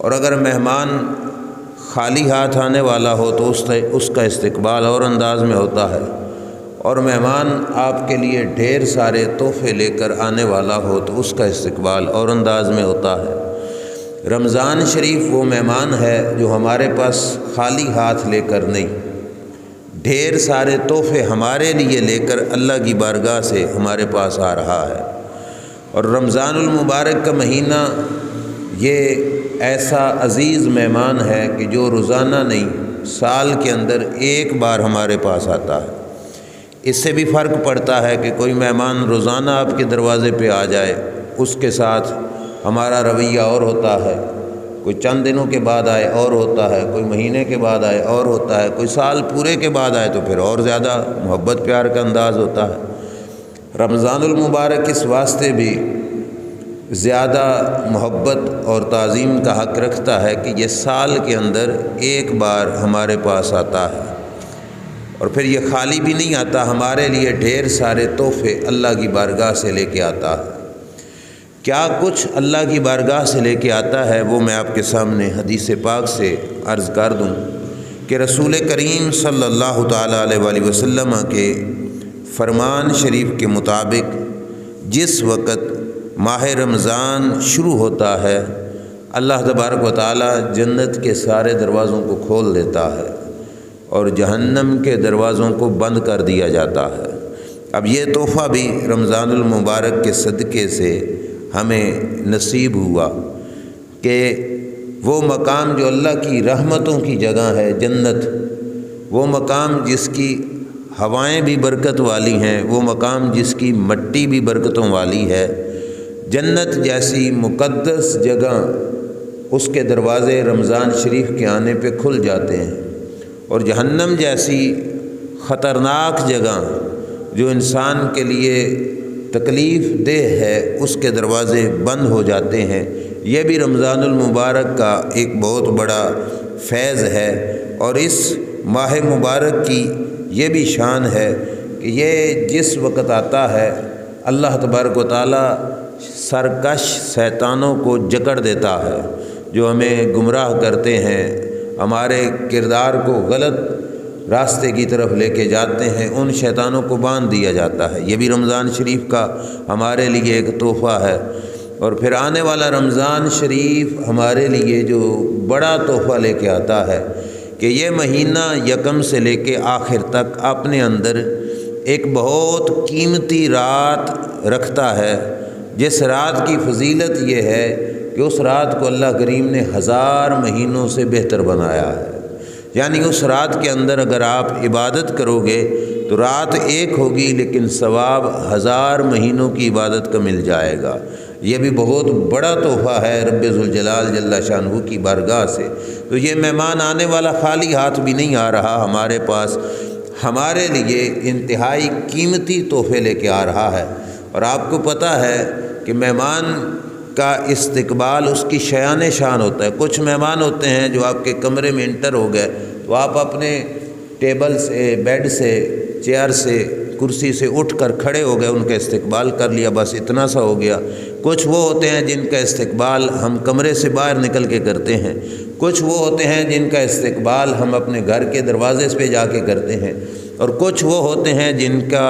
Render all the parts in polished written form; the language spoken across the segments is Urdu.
اور اگر مہمان خالی ہاتھ آنے والا ہو تو اس کا استقبال اور انداز میں ہوتا ہے، اور مہمان آپ کے لیے ڈھیر سارے تحفے لے کر آنے والا ہو تو اس کا استقبال اور انداز میں ہوتا ہے۔ رمضان شریف وہ مہمان ہے جو ہمارے پاس خالی ہاتھ لے کر نہیں، ڈھیر سارے تحفے ہمارے لیے لے کر اللہ کی بارگاہ سے ہمارے پاس آ رہا ہے۔ اور رمضان المبارک کا مہینہ یہ ایسا عزیز مہمان ہے کہ جو روزانہ نہیں، سال کے اندر ایک بار ہمارے پاس آتا ہے۔ اس سے بھی فرق پڑتا ہے کہ کوئی مہمان روزانہ آپ کے دروازے پہ آ جائے، اس کے ساتھ ہمارا رویہ اور ہوتا ہے، کوئی چند دنوں کے بعد آئے اور ہوتا ہے، کوئی مہینے کے بعد آئے اور ہوتا ہے، کوئی سال پورے کے بعد آئے تو پھر اور زیادہ محبت پیار کا انداز ہوتا ہے۔ رمضان المبارک اس واسطے بھی زیادہ محبت اور تعظیم کا حق رکھتا ہے کہ یہ سال کے اندر ایک بار ہمارے پاس آتا ہے، اور پھر یہ خالی بھی نہیں آتا، ہمارے لیے ڈھیر سارے تحفے اللہ کی بارگاہ سے لے کے آتا ہے۔ کیا کچھ اللہ کی بارگاہ سے لے کے آتا ہے وہ میں آپ کے سامنے حدیث پاک سے عرض کر دوں کہ رسول کریم صلی اللہ تعالیٰ علیہ وآلہ وسلم کے فرمان شریف کے مطابق جس وقت ماہ رمضان شروع ہوتا ہے، اللہ تبارک و تعالیٰ جنت کے سارے دروازوں کو کھول دیتا ہے اور جہنم کے دروازوں کو بند کر دیا جاتا ہے۔ اب یہ تحفہ بھی رمضان المبارک کے صدقے سے ہمیں نصیب ہوا کہ وہ مقام جو اللہ کی رحمتوں کی جگہ ہے، جنت، وہ مقام جس کی ہوائیں بھی برکت والی ہیں، وہ مقام جس کی مٹی بھی برکتوں والی ہے، جنت جیسی مقدس جگہ، اس کے دروازے رمضان شریف کے آنے پہ کھل جاتے ہیں، اور جہنم جیسی خطرناک جگہ جو انسان کے لیے تکلیف دہ ہے، اس کے دروازے بند ہو جاتے ہیں۔ یہ بھی رمضان المبارک کا ایک بہت بڑا فیض ہے، اور اس ماہ مبارک کی یہ بھی شان ہے کہ یہ جس وقت آتا ہے اللہ تبارک و تعالیٰ سرکش شیطانوں کو جکڑ دیتا ہے، جو ہمیں گمراہ کرتے ہیں، ہمارے کردار کو غلط راستے کی طرف لے کے جاتے ہیں، ان شیطانوں کو باندھ دیا جاتا ہے۔ یہ بھی رمضان شریف کا ہمارے لیے ایک تحفہ ہے۔ اور پھر آنے والا رمضان شریف ہمارے لیے جو بڑا تحفہ لے کے آتا ہے کہ یہ مہینہ یکم سے لے کے آخر تک اپنے اندر ایک بہت قیمتی رات رکھتا ہے، جس رات کی فضیلت یہ ہے کہ اس رات کو اللہ کریم نے 1000 مہینوں سے بہتر بنایا ہے۔ یعنی اس رات کے اندر اگر آپ عبادت کرو گے تو رات ایک ہوگی لیکن ثواب 1000 مہینوں کی عبادت کا مل جائے گا۔ یہ بھی بہت بڑا تحفہ ہے رب ذوالجلال جل شانہ کی بارگاہ سے۔ تو یہ مہمان آنے والا خالی ہاتھ بھی نہیں آ رہا ہمارے پاس، ہمارے لیے انتہائی قیمتی تحفے لے کے آ رہا ہے۔ اور آپ کو پتہ ہے کہ مہمان کا استقبال اس کی شایان شان ہوتا ہے۔ کچھ مہمان ہوتے ہیں جو آپ کے کمرے میں انٹر ہو گئے تو آپ اپنے ٹیبل سے، بیڈ سے، چیئر سے، کرسی سے اٹھ کر کھڑے ہو گئے، ان کا استقبال کر لیا، بس اتنا سا ہو گیا۔ کچھ وہ ہوتے ہیں جن کا استقبال ہم کمرے سے باہر نکل کے کرتے ہیں، کچھ وہ ہوتے ہیں جن کا استقبال ہم اپنے گھر کے دروازے پہ جا کے کرتے ہیں، اور کچھ وہ ہوتے ہیں جن کا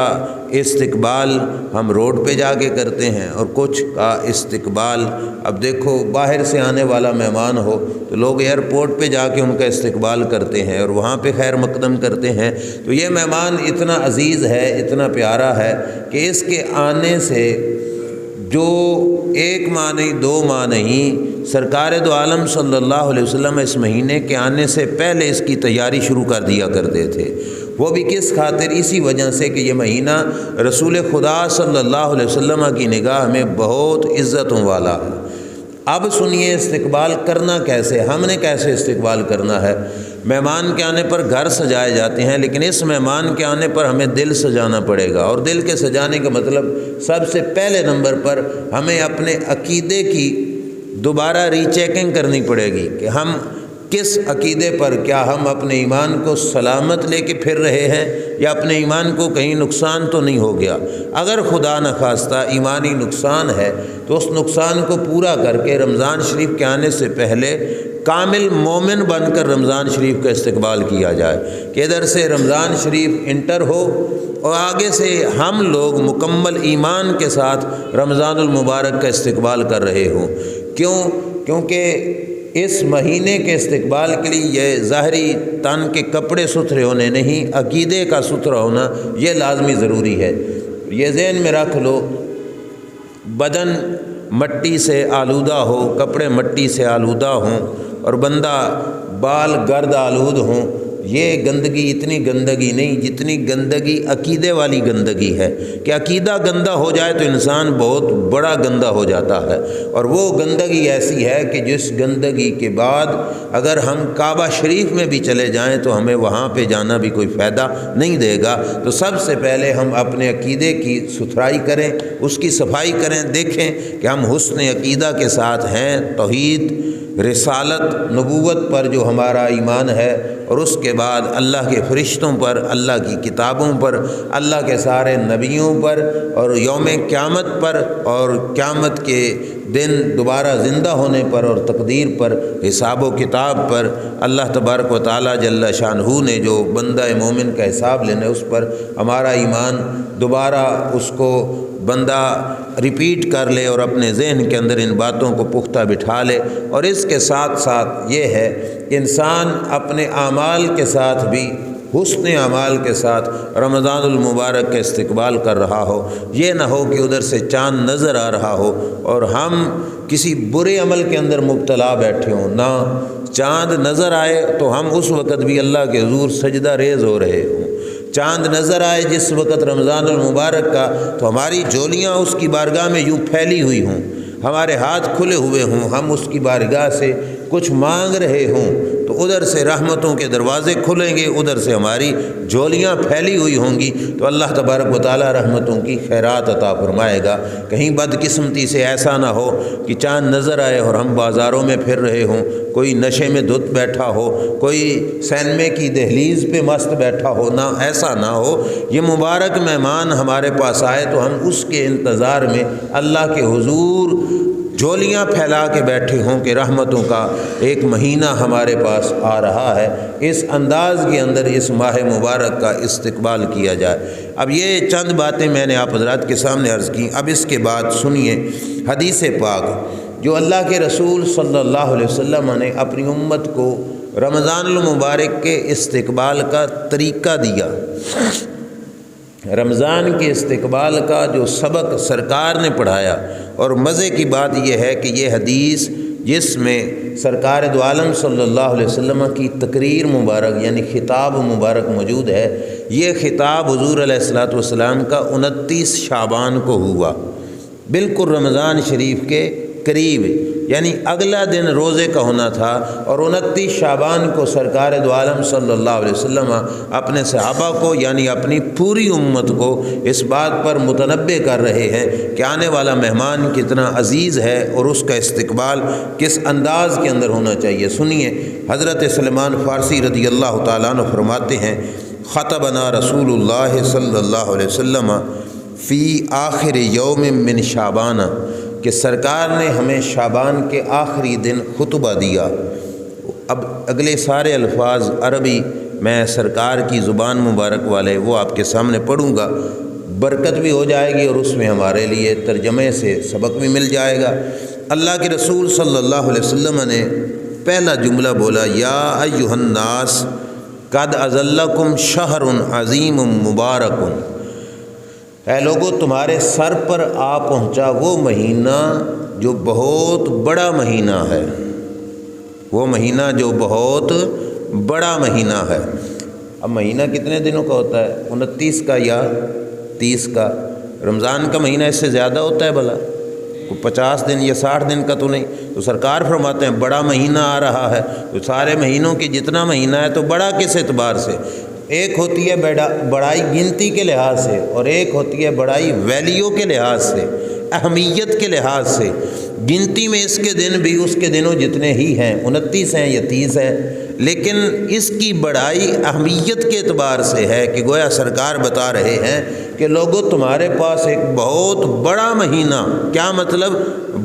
استقبال ہم روڈ پہ جا کے کرتے ہیں، اور کچھ کا استقبال اب دیکھو باہر سے آنے والا مہمان ہو تو لوگ ایئرپورٹ پہ جا کے ان کا استقبال کرتے ہیں اور وہاں پہ خیر مقدم کرتے ہیں۔ تو یہ مہمان اتنا عزیز ہے، اتنا پیارا ہے کہ اس کے آنے سے جو 1 ماہ نہیں 2 ماہ نہیں، سرکار دو عالم صلی اللہ علیہ وسلم اس مہینے کے آنے سے پہلے اس کی تیاری شروع کر دیا کرتے تھے۔ وہ بھی کس خاطر؟ اسی وجہ سے کہ یہ مہینہ رسول خدا صلی اللہ علیہ وسلم کی نگاہ میں بہت عزتوں والا ہے۔ اب سنیے استقبال کرنا کیسے، ہم نے کیسے استقبال کرنا ہے۔ مہمان کے آنے پر گھر سجائے جاتے ہیں، لیکن اس مہمان کے آنے پر ہمیں دل سجانا پڑے گا، اور دل کے سجانے کا مطلب سب سے پہلے نمبر پر ہمیں اپنے عقیدے کی دوبارہ ری چیکنگ کرنی پڑے گی کہ ہم کس عقیدے پر؟ کیا ہم اپنے ایمان کو سلامت لے کے پھر رہے ہیں یا اپنے ایمان کو کہیں نقصان تو نہیں ہو گیا؟ اگر خدا نخواستہ ایمانی نقصان ہے تو اس نقصان کو پورا کر کے رمضان شریف کے آنے سے پہلے کامل مومن بن کر رمضان شریف کا استقبال کیا جائے کہ ادھر سے رمضان شریف انٹر ہو اور آگے سے ہم لوگ مکمل ایمان کے ساتھ رمضان المبارک کا استقبال کر رہے ہوں۔ کیونکہ اس مہینے کے استقبال کے لیے یہ ظاہری تن کے کپڑے ستھرے ہونے نہیں، عقیدے کا ستھرا ہونا یہ لازمی ضروری ہے۔ یہ ذہن میں رکھ لو، بدن مٹی سے آلودہ ہو، کپڑے مٹی سے آلودہ ہوں اور بندہ بال گرد آلود ہوں، یہ گندگی اتنی گندگی نہیں جتنی گندگی عقیدے والی گندگی ہے کہ عقیدہ گندہ ہو جائے تو انسان بہت بڑا گندہ ہو جاتا ہے، اور وہ گندگی ایسی ہے کہ جس گندگی کے بعد اگر ہم کعبہ شریف میں بھی چلے جائیں تو ہمیں وہاں پہ جانا بھی کوئی فائدہ نہیں دے گا۔ تو سب سے پہلے ہم اپنے عقیدے کی ستھرائی کریں، اس کی صفائی کریں، دیکھیں کہ ہم حسن عقیدہ کے ساتھ ہیں، توحید، رسالت، نبوت پر جو ہمارا ایمان ہے، اور اس کے بعد اللہ کے فرشتوں پر، اللہ کی کتابوں پر، اللہ کے سارے نبیوں پر، اور یوم قیامت پر، اور قیامت کے دن دوبارہ زندہ ہونے پر، اور تقدیر پر، حساب و کتاب پر، اللہ تبارک و تعالیٰ جل شانہ نے جو بندہ مومن کا حساب لینا ہے اس پر ہمارا ایمان دوبارہ اس کو بندہ ریپیٹ کر لے اور اپنے ذہن کے اندر ان باتوں کو پختہ بٹھا لے۔ اور اس کے ساتھ ساتھ یہ ہے کہ انسان اپنے اعمال کے ساتھ بھی، حسن اعمال کے ساتھ رمضان المبارک کا استقبال کر رہا ہو۔ یہ نہ ہو کہ ادھر سے چاند نظر آ رہا ہو اور ہم کسی برے عمل کے اندر مبتلا بیٹھے ہوں، نہ چاند نظر آئے تو ہم اس وقت بھی اللہ کے حضور سجدہ ریز ہو رہے ہوں۔ چاند نظر آئے جس وقت رمضان المبارک کا تو ہماری جولیاں اس کی بارگاہ میں یوں پھیلی ہوئی ہوں، ہمارے ہاتھ کھلے ہوئے ہوں، ہم اس کی بارگاہ سے کچھ مانگ رہے ہوں، تو ادھر سے رحمتوں کے دروازے کھلیں گے، ادھر سے ہماری جولیاں پھیلی ہوئی ہوں گی، تو اللہ تبارک و تعالیٰ رحمتوں کی خیرات عطا فرمائے گا۔ کہیں بدقسمتی سے ایسا نہ ہو کہ چاند نظر آئے اور ہم بازاروں میں پھر رہے ہوں، کوئی نشے میں دھت بیٹھا ہو، کوئی سینمے کی دہلیز پہ مست بیٹھا ہو، نہ ایسا نہ ہو۔ یہ مبارک مہمان ہمارے پاس آئے تو ہم اس کے انتظار میں اللہ کے حضور جولیاں پھیلا کے بیٹھے ہوں کہ رحمتوں کا ایک مہینہ ہمارے پاس آ رہا ہے، اس انداز کے اندر اس ماہ مبارک کا استقبال کیا جائے۔ اب یہ چند باتیں میں نے آپ حضرات کے سامنے عرض کی۔ اب اس کے بعد سنیے حدیث پاک جو اللہ کے رسول صلی اللہ علیہ وسلم نے اپنی امت کو رمضان المبارک کے استقبال کا طریقہ دیا۔ رمضان کے استقبال کا جو سبق سرکار نے پڑھایا، اور مزے کی بات یہ ہے کہ یہ حدیث جس میں سرکار دو عالم صلی اللہ علیہ وسلم کی تقریر مبارک یعنی خطاب مبارک موجود ہے، یہ خطاب حضور علیہ الصلوۃ والسلام کا 29 شعبان کو ہوا، بالکل رمضان شریف کے قریب، یعنی اگلا دن روزے کا ہونا تھا، اور 29 شعبان کو سرکار دو عالم صلی اللہ علیہ وسلم اپنے صحابہ کو یعنی اپنی پوری امت کو اس بات پر متنبہ کر رہے ہیں کہ آنے والا مہمان کتنا عزیز ہے اور اس کا استقبال کس انداز کے اندر ہونا چاہیے۔ سنیے، حضرت سلمان فارسی رضی اللہ تعالیٰ عنہ فرماتے ہیں، خطبنا رسول اللہ صلی اللہ علیہ وسلم فی آخر یوم من شعبان، کہ سرکار نے ہمیں شعبان کے آخری دن خطبہ دیا۔ اب اگلے سارے الفاظ عربی میں سرکار کی زبان مبارک والے وہ آپ کے سامنے پڑھوں گا، برکت بھی ہو جائے گی اور اس میں ہمارے لیے ترجمے سے سبق بھی مل جائے گا۔ اللہ کے رسول صلی اللہ علیہ وسلم نے پہلا جملہ بولا، یا ایھا الناس قد اظلکم شہر عظیم مبارک، اے لوگو تمہارے سر پر آ پہنچا وہ مہینہ جو بہت بڑا مہینہ ہے، وہ مہینہ جو بہت بڑا مہینہ ہے۔ اب مہینہ کتنے دنوں کا ہوتا ہے؟ 29 کا یا 30 کا؟ رمضان کا مہینہ اس سے زیادہ ہوتا ہے بھلا؟ کوئی 50 دن یا 60 دن کا تو نہیں۔ تو سرکار فرماتے ہیں بڑا مہینہ آ رہا ہے، تو سارے مہینوں کی جتنا مہینہ ہے تو بڑا کس اعتبار سے؟ ایک ہوتی ہے بڑائی گنتی کے لحاظ سے، اور ایک ہوتی ہے بڑائی ویلیو کے لحاظ سے، اہمیت کے لحاظ سے گنتی میں اس کے دن بھی اس کے دنوں جتنے ہی ہیں، 29 ہیں یا 30 ہیں، لیکن اس کی بڑائی اہمیت کے اعتبار سے ہے کہ گویا سرکار بتا رہے ہیں کہ لوگوں تمہارے پاس ایک بہت بڑا مہینہ، کیا مطلب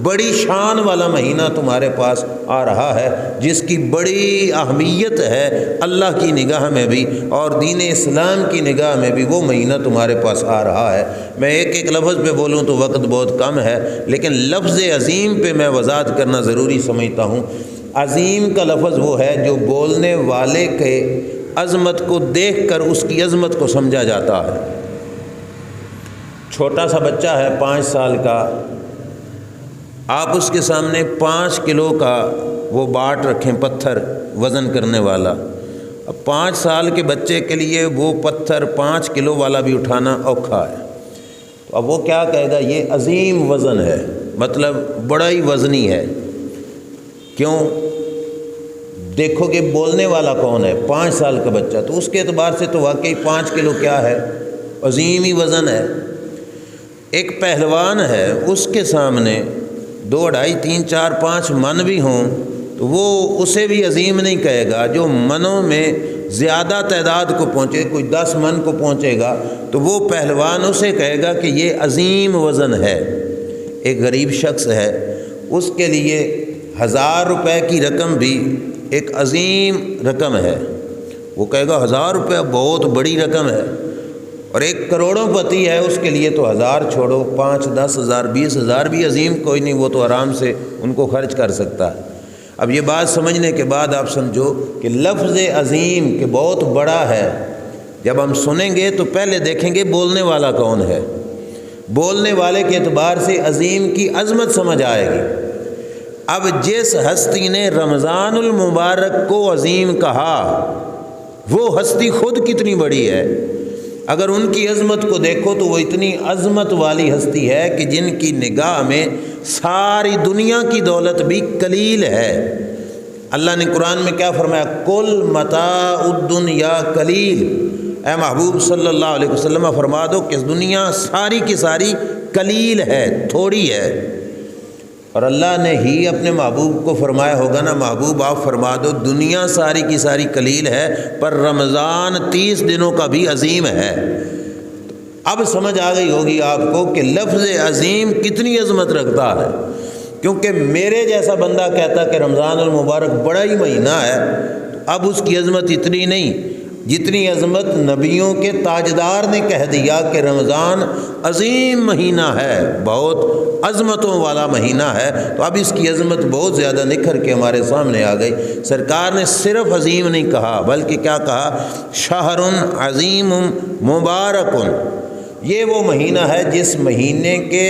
بڑی شان والا مہینہ تمہارے پاس آ رہا ہے، جس کی بڑی اہمیت ہے اللہ کی نگاہ میں بھی اور دین اسلام کی نگاہ میں بھی، وہ مہینہ تمہارے پاس آ رہا ہے۔ میں ایک ایک لفظ پہ بولوں تو وقت بہت کم ہے، لیکن لفظ عظیم پہ میں وضاحت کرنا ضروری سمجھتا ہوں۔ عظیم کا لفظ وہ ہے جو بولنے والے کے عظمت کو دیکھ کر اس کی عظمت کو سمجھا جاتا ہے۔ چھوٹا سا بچہ ہے 5 سال کا، آپ اس کے سامنے 5 کلو کا وہ باٹ رکھیں، پتھر وزن کرنے والا، اب 5 سال کے بچے کے لیے وہ پتھر 5 کلو والا بھی اٹھانا اوکھا ہے، تو اب وہ کیا کہے گا؟ یہ عظیم وزن ہے، مطلب بڑا ہی وزنی ہے۔ کیوں؟ دیکھو کہ بولنے والا کون ہے، 5 سال کا بچہ، تو اس کے اعتبار سے تو واقعی 5 کلو کیا ہے؟ عظیم ہی وزن ہے۔ ایک پہلوان ہے، اس کے سامنے 2، 2.5، 3، 4، 5 من بھی ہوں تو وہ اسے بھی عظیم نہیں کہے گا۔ جو منوں میں زیادہ تعداد کو پہنچے، کوئی 10 من کو پہنچے گا تو وہ پہلوان اسے کہے گا کہ یہ عظیم وزن ہے۔ ایک غریب شخص ہے، اس کے لیے 1000 روپے کی رقم بھی ایک عظیم رقم ہے، وہ کہے گا 1000 روپے بہت بڑی رقم ہے۔ اور ایک کروڑوں پتی ہے، اس کے لیے تو 1000 چھوڑو، 5، 10 ہزار، 20 ہزار بھی عظیم کوئی نہیں، وہ تو آرام سے ان کو خرچ کر سکتا ہے۔ اب یہ بات سمجھنے کے بعد آپ سمجھو کہ لفظ عظیم کہ بہت بڑا ہے، جب ہم سنیں گے تو پہلے دیکھیں گے بولنے والا کون ہے، بولنے والے کے اعتبار سے عظیم کی عظمت سمجھ آئے گی۔ اب جس ہستی نے رمضان المبارک کو عظیم کہا، وہ ہستی خود کتنی بڑی ہے۔ اگر ان کی عظمت کو دیکھو تو وہ اتنی عظمت والی ہستی ہے کہ جن کی نگاہ میں ساری دنیا کی دولت بھی قلیل ہے۔ اللہ نے قرآن میں کیا فرمایا؟ کل متاع الدنیا قلیل۔ اے محبوب صلی اللہ علیہ وسلم فرما دو کہ دنیا ساری کی ساری قلیل ہے، تھوڑی ہے۔ اور اللہ نے ہی اپنے محبوب کو فرمایا ہوگا نا، محبوب آپ فرما دو دنیا ساری کی ساری قلیل ہے پر رمضان 30 دنوں کا بھی عظیم ہے۔ اب سمجھ آ گئی ہوگی آپ کو کہ لفظ عظیم کتنی عظمت رکھتا ہے، کیونکہ میرے جیسا بندہ کہتا کہ رمضان المبارک بڑا ہی مہینہ ہے، تو اب اس کی عظمت اتنی نہیں جتنی عظمت نبیوں کے تاجدار نے کہہ دیا کہ رمضان عظیم مہینہ ہے، بہت عظمتوں والا مہینہ ہے، تو اب اس کی عظمت بہت زیادہ نکھر کے ہمارے سامنے آ گئی۔ سرکار نے صرف عظیم نہیں کہا بلکہ کیا کہا؟ شہر عظیم مبارک۔ یہ وہ مہینہ ہے جس مہینے کے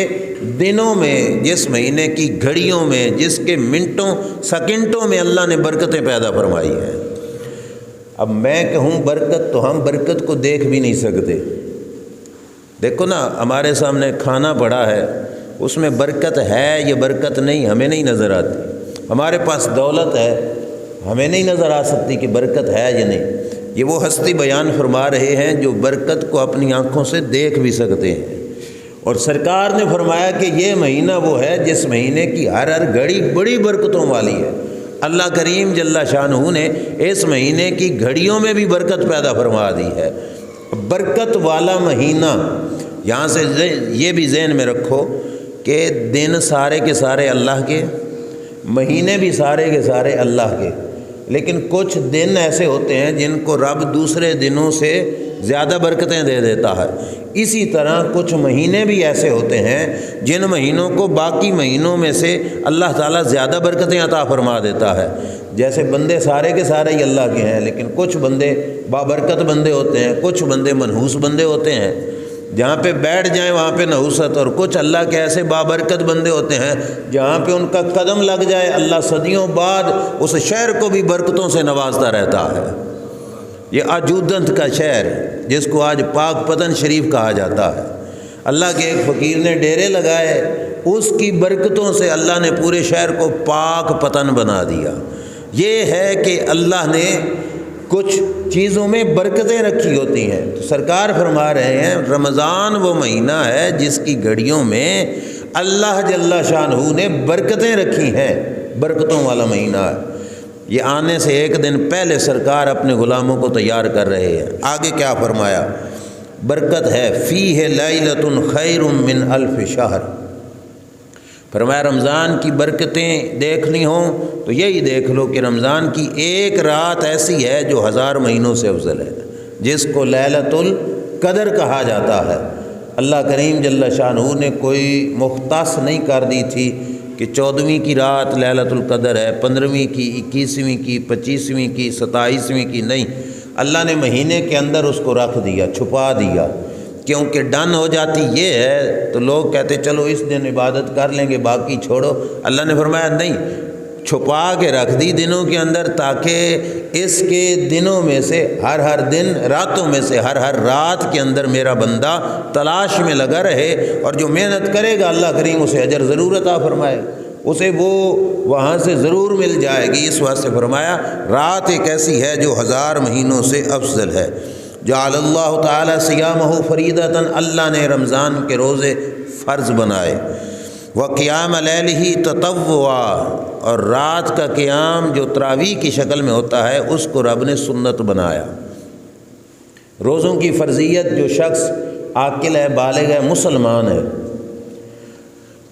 دنوں میں، جس مہینے کی گھڑیوں میں، جس کے منٹوں سیکنڈوں میں اللہ نے برکتیں پیدا فرمائی ہیں۔ اب میں کہوں برکت تو ہم برکت کو دیکھ بھی نہیں سکتے۔ دیکھو نا، ہمارے سامنے کھانا پڑا ہے، اس میں برکت ہے یا برکت نہیں ہمیں نہیں نظر آتی۔ ہمارے پاس دولت ہے، ہمیں نہیں نظر آ سکتی کہ برکت ہے یا نہیں۔ یہ وہ ہستی بیان فرما رہے ہیں جو برکت کو اپنی آنکھوں سے دیکھ بھی سکتے ہیں۔ اور سرکار نے فرمایا کہ یہ مہینہ وہ ہے جس مہینے کی ہر گھڑی بڑی برکتوں والی ہے۔ اللہ کریم جل شانہ نے اس مہینے کی گھڑیوں میں بھی برکت پیدا فرما دی ہے۔ برکت والا مہینہ، یہاں سے یہ بھی ذہن میں رکھو کہ دن سارے کے سارے اللہ کے، مہینے بھی سارے کے سارے اللہ کے، لیکن کچھ دن ایسے ہوتے ہیں جن کو رب دوسرے دنوں سے زیادہ برکتیں دے دیتا ہے۔ اسی طرح کچھ مہینے بھی ایسے ہوتے ہیں جن مہینوں کو باقی مہینوں میں سے اللہ تعالیٰ زیادہ برکتیں عطا فرما دیتا ہے۔ جیسے بندے سارے کے سارے ہی اللہ کے ہیں، لیکن کچھ بندے بابرکت بندے ہوتے ہیں، کچھ بندے منحوس بندے ہوتے ہیں، جہاں پہ بیٹھ جائیں وہاں پہ نحوست، اور کچھ اللہ کے ایسے بابرکت بندے ہوتے ہیں جہاں پہ ان کا قدم لگ جائے اللہ صدیوں بعد اس شہر کو بھی برکتوں سے نوازتا رہتا ہے۔ یہ آجودنت کا شہر جس کو آج پاک پتن شریف کہا جاتا ہے، اللہ کے ایک فقیر نے ڈیرے لگائے، اس کی برکتوں سے اللہ نے پورے شہر کو پاک پتن بنا دیا۔ یہ ہے کہ اللہ نے کچھ چیزوں میں برکتیں رکھی ہوتی ہیں۔ تو سرکار فرما رہے ہیں رمضان وہ مہینہ ہے جس کی گھڑیوں میں اللہ جل شانہ نے برکتیں رکھی ہیں، برکتوں والا مہینہ ہے۔ یہ آنے سے ایک دن پہلے سرکار اپنے غلاموں کو تیار کر رہے ہیں۔ آگے کیا فرمایا؟ برکت ہے فیہ لیلۃ خیر من الف شہر۔ فرمایا رمضان کی برکتیں دیکھنی ہوں تو یہی دیکھ لو کہ رمضان کی ایک رات ایسی ہے جو 1000 مہینوں سے افضل ہے، جس کو لیلۃ القدر کہا جاتا ہے۔ اللہ کریم جل شانہ نے کوئی مختص نہیں کر دی تھی کہ 14ویں کی رات لیلۃ القدر ہے، 15ویں کی، 21ویں کی، 25ویں کی، 27ویں کی، نہیں، اللہ نے مہینے کے اندر اس کو رکھ دیا، چھپا دیا، کیونکہ ڈن ہو جاتی یہ ہے تو لوگ کہتے چلو اس دن عبادت کر لیں گے باقی چھوڑو۔ اللہ نے فرمایا نہیں، چھپا کے رکھ دی دنوں کے اندر، تاکہ اس کے دنوں میں سے ہر دن، راتوں میں سے ہر رات کے اندر میرا بندہ تلاش میں لگا رہے، اور جو محنت کرے گا اللہ کریم اسے اجر ضرور عطا فرمائے، اسے وہ وہاں سے ضرور مل جائے گی۔ اس واسطے فرمایا رات ایک ایسی ہے جو 1000 مہینوں سے افضل ہے۔ جعل اللہ تعالی صیامہ فریضۃ، اللہ نے رمضان کے روزے فرض بنائے۔ وقیام لیلہ تطوعا، اور رات کا قیام جو تراویح کی شکل میں ہوتا ہے اس کو رب نے سنت بنایا۔ روزوں کی فرضیت، جو شخص عاقل ہے، بالغ ہے، مسلمان ہے،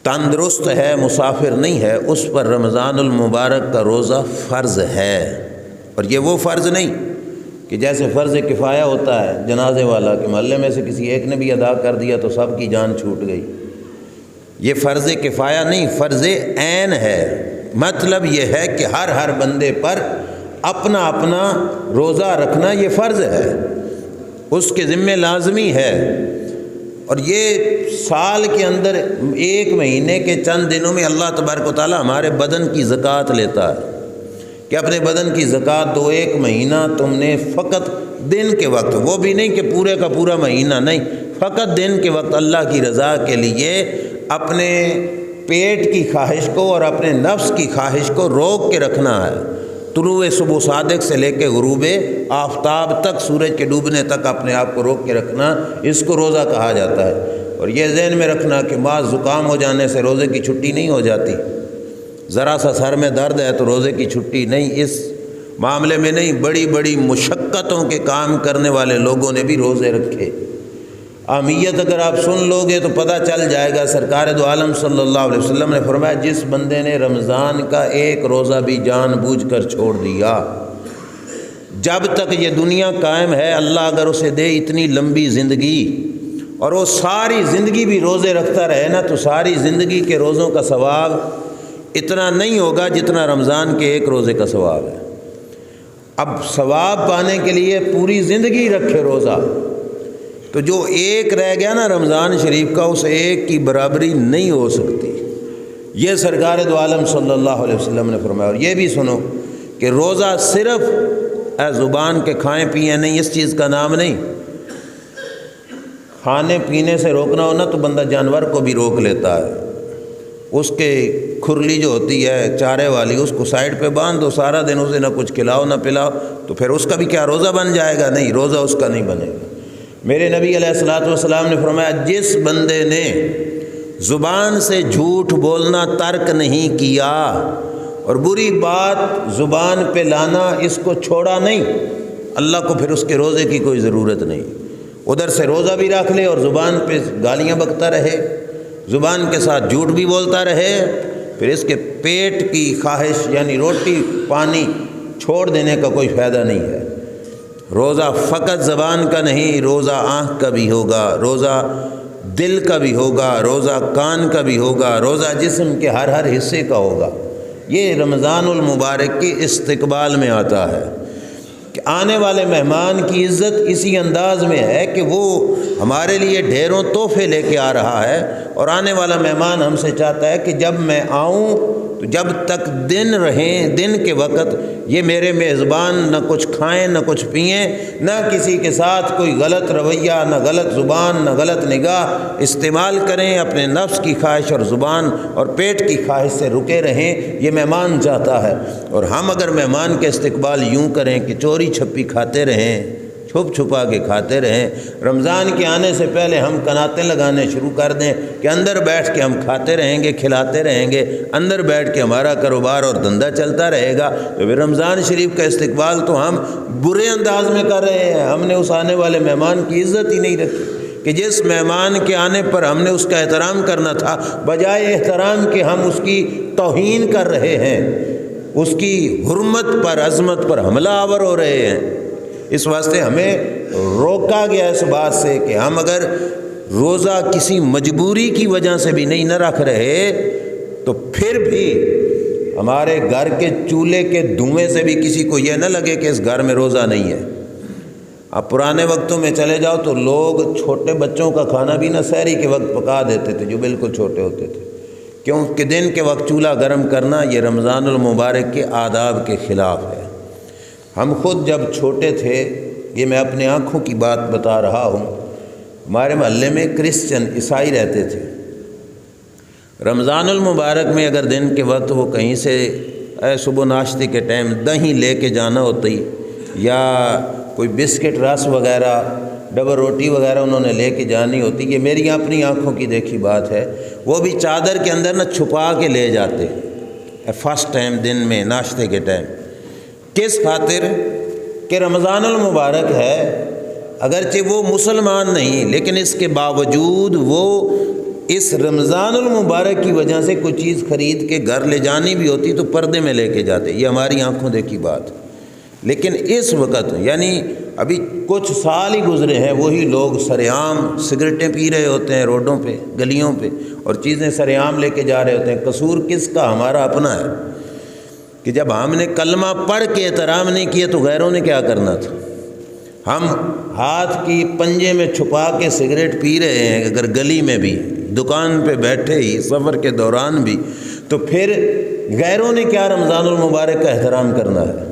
تندرست ہے، مسافر نہیں ہے، اس پر رمضان المبارک کا روزہ فرض ہے۔ اور یہ وہ فرض نہیں کہ جیسے فرض کفایہ ہوتا ہے جنازے والا، کہ محلے میں سے کسی ایک نے بھی ادا کر دیا تو سب کی جان چھوٹ گئی۔ یہ فرض کفایہ نہیں، فرض عین ہے۔ مطلب یہ ہے کہ ہر بندے پر اپنا اپنا روزہ رکھنا یہ فرض ہے، اس کے ذمہ لازمی ہے۔ اور یہ سال کے اندر ایک مہینے کے چند دنوں میں اللہ تبارک و تعالی ہمارے بدن کی زکوٰۃ لیتا ہے کہ اپنے بدن کی زکوٰۃ دو۔ ایک مہینہ تم نے فقط دن کے وقت، وہ بھی نہیں کہ پورے کا پورا مہینہ نہیں، فقط دن کے وقت اللہ کی رضا کے لیے اپنے پیٹ کی خواہش کو اور اپنے نفس کی خواہش کو روک کے رکھنا ہے۔ طلوع صبح صادق سے لے کے غروب آفتاب تک، سورج کے ڈوبنے تک اپنے آپ کو روک کے رکھنا، اس کو روزہ کہا جاتا ہے۔ اور یہ ذہن میں رکھنا کہ بعض زکام ہو جانے سے روزے کی چھٹی نہیں ہو جاتی، ذرا سا سر میں درد ہے تو روزے کی چھٹی نہیں، اس معاملے میں نہیں۔ بڑی بڑی مشقتوں کے کام کرنے والے لوگوں نے بھی روزے رکھے۔ اہمیت اگر آپ سن لو گے تو پتہ چل جائے گا۔ سرکار دو عالم صلی اللہ علیہ وسلم نے فرمایا جس بندے نے رمضان کا ایک روزہ بھی جان بوجھ کر چھوڑ دیا، جب تک یہ دنیا قائم ہے اللہ اگر اسے دے اتنی لمبی زندگی اور وہ ساری زندگی بھی روزے رکھتا رہے نا، تو ساری زندگی کے روزوں کا ثواب اتنا نہیں ہوگا جتنا رمضان کے ایک روزے کا ثواب ہے۔ اب ثواب پانے کے لیے پوری زندگی رکھے روزہ، تو جو ایک رہ گیا نا رمضان شریف کا، اس ایک کی برابری نہیں ہو سکتی۔ یہ سرکار دو عالم صلی اللہ علیہ وسلم نے فرمایا۔ اور یہ بھی سنو کہ روزہ صرف زبان کے کھائیں پیئیں نہیں، اس چیز کا نام نہیں۔ کھانے پینے سے روکنا ہو نا تو بندہ جانور کو بھی روک لیتا ہے، اس کے کھرلی جو ہوتی ہے چارے والی، اس کو سائیڈ پہ باندھ دو، سارا دن اسے نہ کچھ کھلاؤ نہ پلاؤ، تو پھر اس کا بھی کیا روزہ بن جائے گا؟ نہیں، روزہ اس کا نہیں بنے گا۔ میرے نبی علیہ الصلوۃ والسلام نے فرمایا جس بندے نے زبان سے جھوٹ بولنا ترک نہیں کیا اور بری بات زبان پہ لانا اس کو چھوڑا نہیں، اللہ کو پھر اس کے روزے کی کوئی ضرورت نہیں۔ ادھر سے روزہ بھی رکھ لے اور زبان پہ گالیاں بکتا رہے، زبان کے ساتھ جھوٹ بھی بولتا رہے، پھر اس کے پیٹ کی خواہش یعنی روٹی پانی چھوڑ دینے کا کوئی فائدہ نہیں ہے۔ روزہ فقط زبان کا نہیں، روزہ آنکھ کا بھی ہوگا، روزہ دل کا بھی ہوگا، روزہ کان کا بھی ہوگا، روزہ جسم کے ہر حصے کا ہوگا۔ یہ رمضان المبارک کے استقبال میں آتا ہے کہ آنے والے مہمان کی عزت اسی انداز میں ہے کہ وہ ہمارے لیے ڈھیروں تحفے لے کے آ رہا ہے، اور آنے والا مہمان ہم سے چاہتا ہے کہ جب میں آؤں تو جب تک دن رہیں، دن کے وقت یہ میرے میزبان نہ کچھ کھائیں نہ کچھ پئیں، نہ کسی کے ساتھ کوئی غلط رویہ، نہ غلط زبان، نہ غلط نگاہ استعمال کریں، اپنے نفس کی خواہش اور زبان اور پیٹ کی خواہش سے رکے رہیں، یہ مہمان چاہتا ہے۔ اور ہم اگر مہمان کے استقبال یوں کریں کہ چوری چھپی کھاتے رہیں، چھپ چھپا کے کھاتے رہیں۔ رمضان کے آنے سے پہلے ہم کناتیں لگانے شروع کر دیں کہ اندر بیٹھ کے ہم کھاتے رہیں گے، کھلاتے رہیں گے، اندر بیٹھ کے ہمارا کاروبار اور دھندا چلتا رہے گا، تو پھر رمضان شریف کا استقبال تو ہم برے انداز میں کر رہے ہیں۔ ہم نے اس آنے والے مہمان کی عزت ہی نہیں رکھی کہ جس مہمان کے آنے پر ہم نے اس کا احترام کرنا تھا، بجائے احترام کے ہم اس کی توہین کر رہے ہیں، اس کی حرمت پر، عظمت پر حملہ آور ہو رہے ہیں۔ اس واسطے ہمیں روکا گیا اس بات سے کہ ہم اگر روزہ کسی مجبوری کی وجہ سے بھی نہیں نہ رکھ رہے تو پھر بھی ہمارے گھر کے چولہے کے دھوئیں سے بھی کسی کو یہ نہ لگے کہ اس گھر میں روزہ نہیں ہے۔ اب پرانے وقتوں میں چلے جاؤ تو لوگ چھوٹے بچوں کا کھانا بھی نہ سحری کے وقت پکا دیتے تھے جو بالکل چھوٹے ہوتے تھے، کیونکہ دن کے وقت چولہا گرم کرنا یہ رمضان المبارک کے آداب کے خلاف ہے۔ ہم خود جب چھوٹے تھے، یہ میں اپنے آنکھوں کی بات بتا رہا ہوں، ہمارے محلے میں کرسچن عیسائی رہتے تھے۔ رمضان المبارک میں اگر دن کے وقت وہ کہیں سے صبح ناشتے کے ٹائم دہی لے کے جانا ہوتی یا کوئی بسکٹ رس وغیرہ ڈبل روٹی وغیرہ انہوں نے لے کے جانی ہوتی، یہ میری اپنی آنکھوں کی دیکھی بات ہے، وہ بھی چادر کے اندر نہ چھپا کے لے جاتے فرسٹ ٹائم دن میں ناشتے کے ٹائم۔ کس خاطر کہ رمضان المبارک ہے، اگرچہ وہ مسلمان نہیں لیکن اس کے باوجود وہ اس رمضان المبارک کی وجہ سے کوئی چیز خرید کے گھر لے جانی بھی ہوتی تو پردے میں لے کے جاتے، یہ ہماری آنکھوں دیکھی بات۔ لیکن اس وقت یعنی ابھی کچھ سال ہی گزرے ہیں، وہی لوگ سرعام سگریٹیں پی رہے ہوتے ہیں روڈوں پہ، گلیوں پہ، اور چیزیں سرعام لے کے جا رہے ہوتے ہیں۔ قصور کس کا؟ ہمارا اپنا ہے کہ جب ہم نے کلمہ پڑھ کے احترام نہیں کیا تو غیروں نے کیا کرنا تھا؟ ہم ہاتھ کی پنجے میں چھپا کے سگریٹ پی رہے ہیں اگر گلی میں بھی، دکان پہ بیٹھے ہی، سفر کے دوران بھی، تو پھر غیروں نے کیا رمضان المبارک کا احترام کرنا ہے؟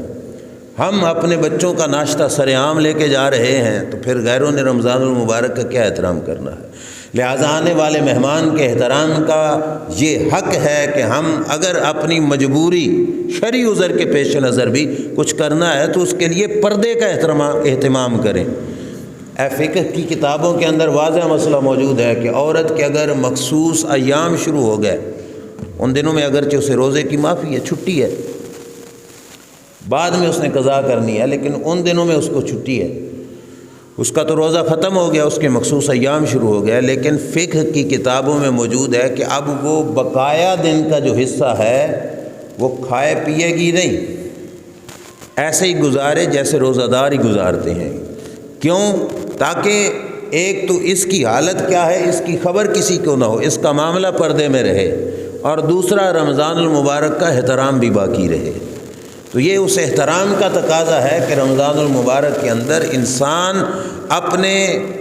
ہم اپنے بچوں کا ناشتہ سرعام لے کے جا رہے ہیں تو پھر غیروں نے رمضان المبارک کا کیا احترام کرنا ہے؟ لہٰذا آنے والے مہمان کے احترام کا یہ حق ہے کہ ہم اگر اپنی مجبوری شرعی عذر کے پیش نظر بھی کچھ کرنا ہے تو اس کے لیے پردے کا اہتمام کریں۔ فقہ کی کتابوں کے اندر واضح مسئلہ موجود ہے کہ عورت کے اگر مخصوص ایام شروع ہو گئے، ان دنوں میں اگرچہ اسے روزے کی معافی ہے، چھٹی ہے، بعد میں اس نے قضا کرنی ہے، لیکن ان دنوں میں اس کو چھٹی ہے، اس کا تو روزہ ختم ہو گیا، اس کے مخصوص ایام شروع ہو گیا، لیکن فقہ کی کتابوں میں موجود ہے کہ اب وہ بقایا دن کا جو حصہ ہے وہ کھائے پیے گی نہیں، ایسے ہی گزارے جیسے روزہ دار ہی گزارتے ہیں۔ کیوں؟ تاکہ ایک تو اس کی حالت کیا ہے اس کی خبر کسی کو نہ ہو، اس کا معاملہ پردے میں رہے، اور دوسرا رمضان المبارک کا احترام بھی باقی رہے۔ تو یہ اس احترام کا تقاضا ہے کہ رمضان المبارک کے اندر انسان اپنے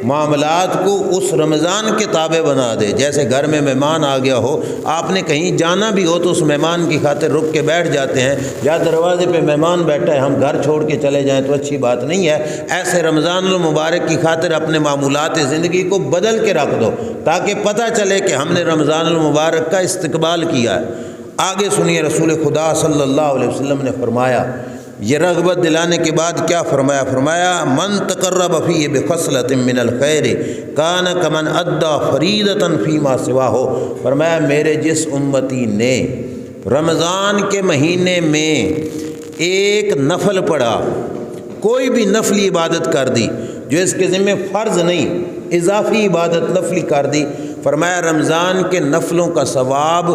معاملات کو اس رمضان کے تابع بنا دے۔ جیسے گھر میں مہمان آ گیا ہو، آپ نے کہیں جانا بھی ہو تو اس مہمان کی خاطر رک کے بیٹھ جاتے ہیں، یا دروازے پہ مہمان بیٹھا ہے ہم گھر چھوڑ کے چلے جائیں تو اچھی بات نہیں ہے۔ ایسے رمضان المبارک کی خاطر اپنے معمولات زندگی کو بدل کے رکھ دو تاکہ پتہ چلے کہ ہم نے رمضان المبارک کا استقبال کیا ہے۔ آگے سنیے رسول خدا صلی اللہ علیہ وسلم نے فرمایا، یہ رغبت دلانے کے بعد کیا فرمایا؟ فرمایا من تقرب فیہ بخصلۃ من الخیر کان کمن ادی فریضۃ فیما سواہ۔ فرمایا میرے جس امتی نے رمضان کے مہینے میں ایک نفل پڑھا، کوئی بھی نفلی عبادت کر دی جو اس کے ذمہ فرض نہیں، اضافی عبادت نفلی کر دی، فرمایا رمضان کے نفلوں کا ثواب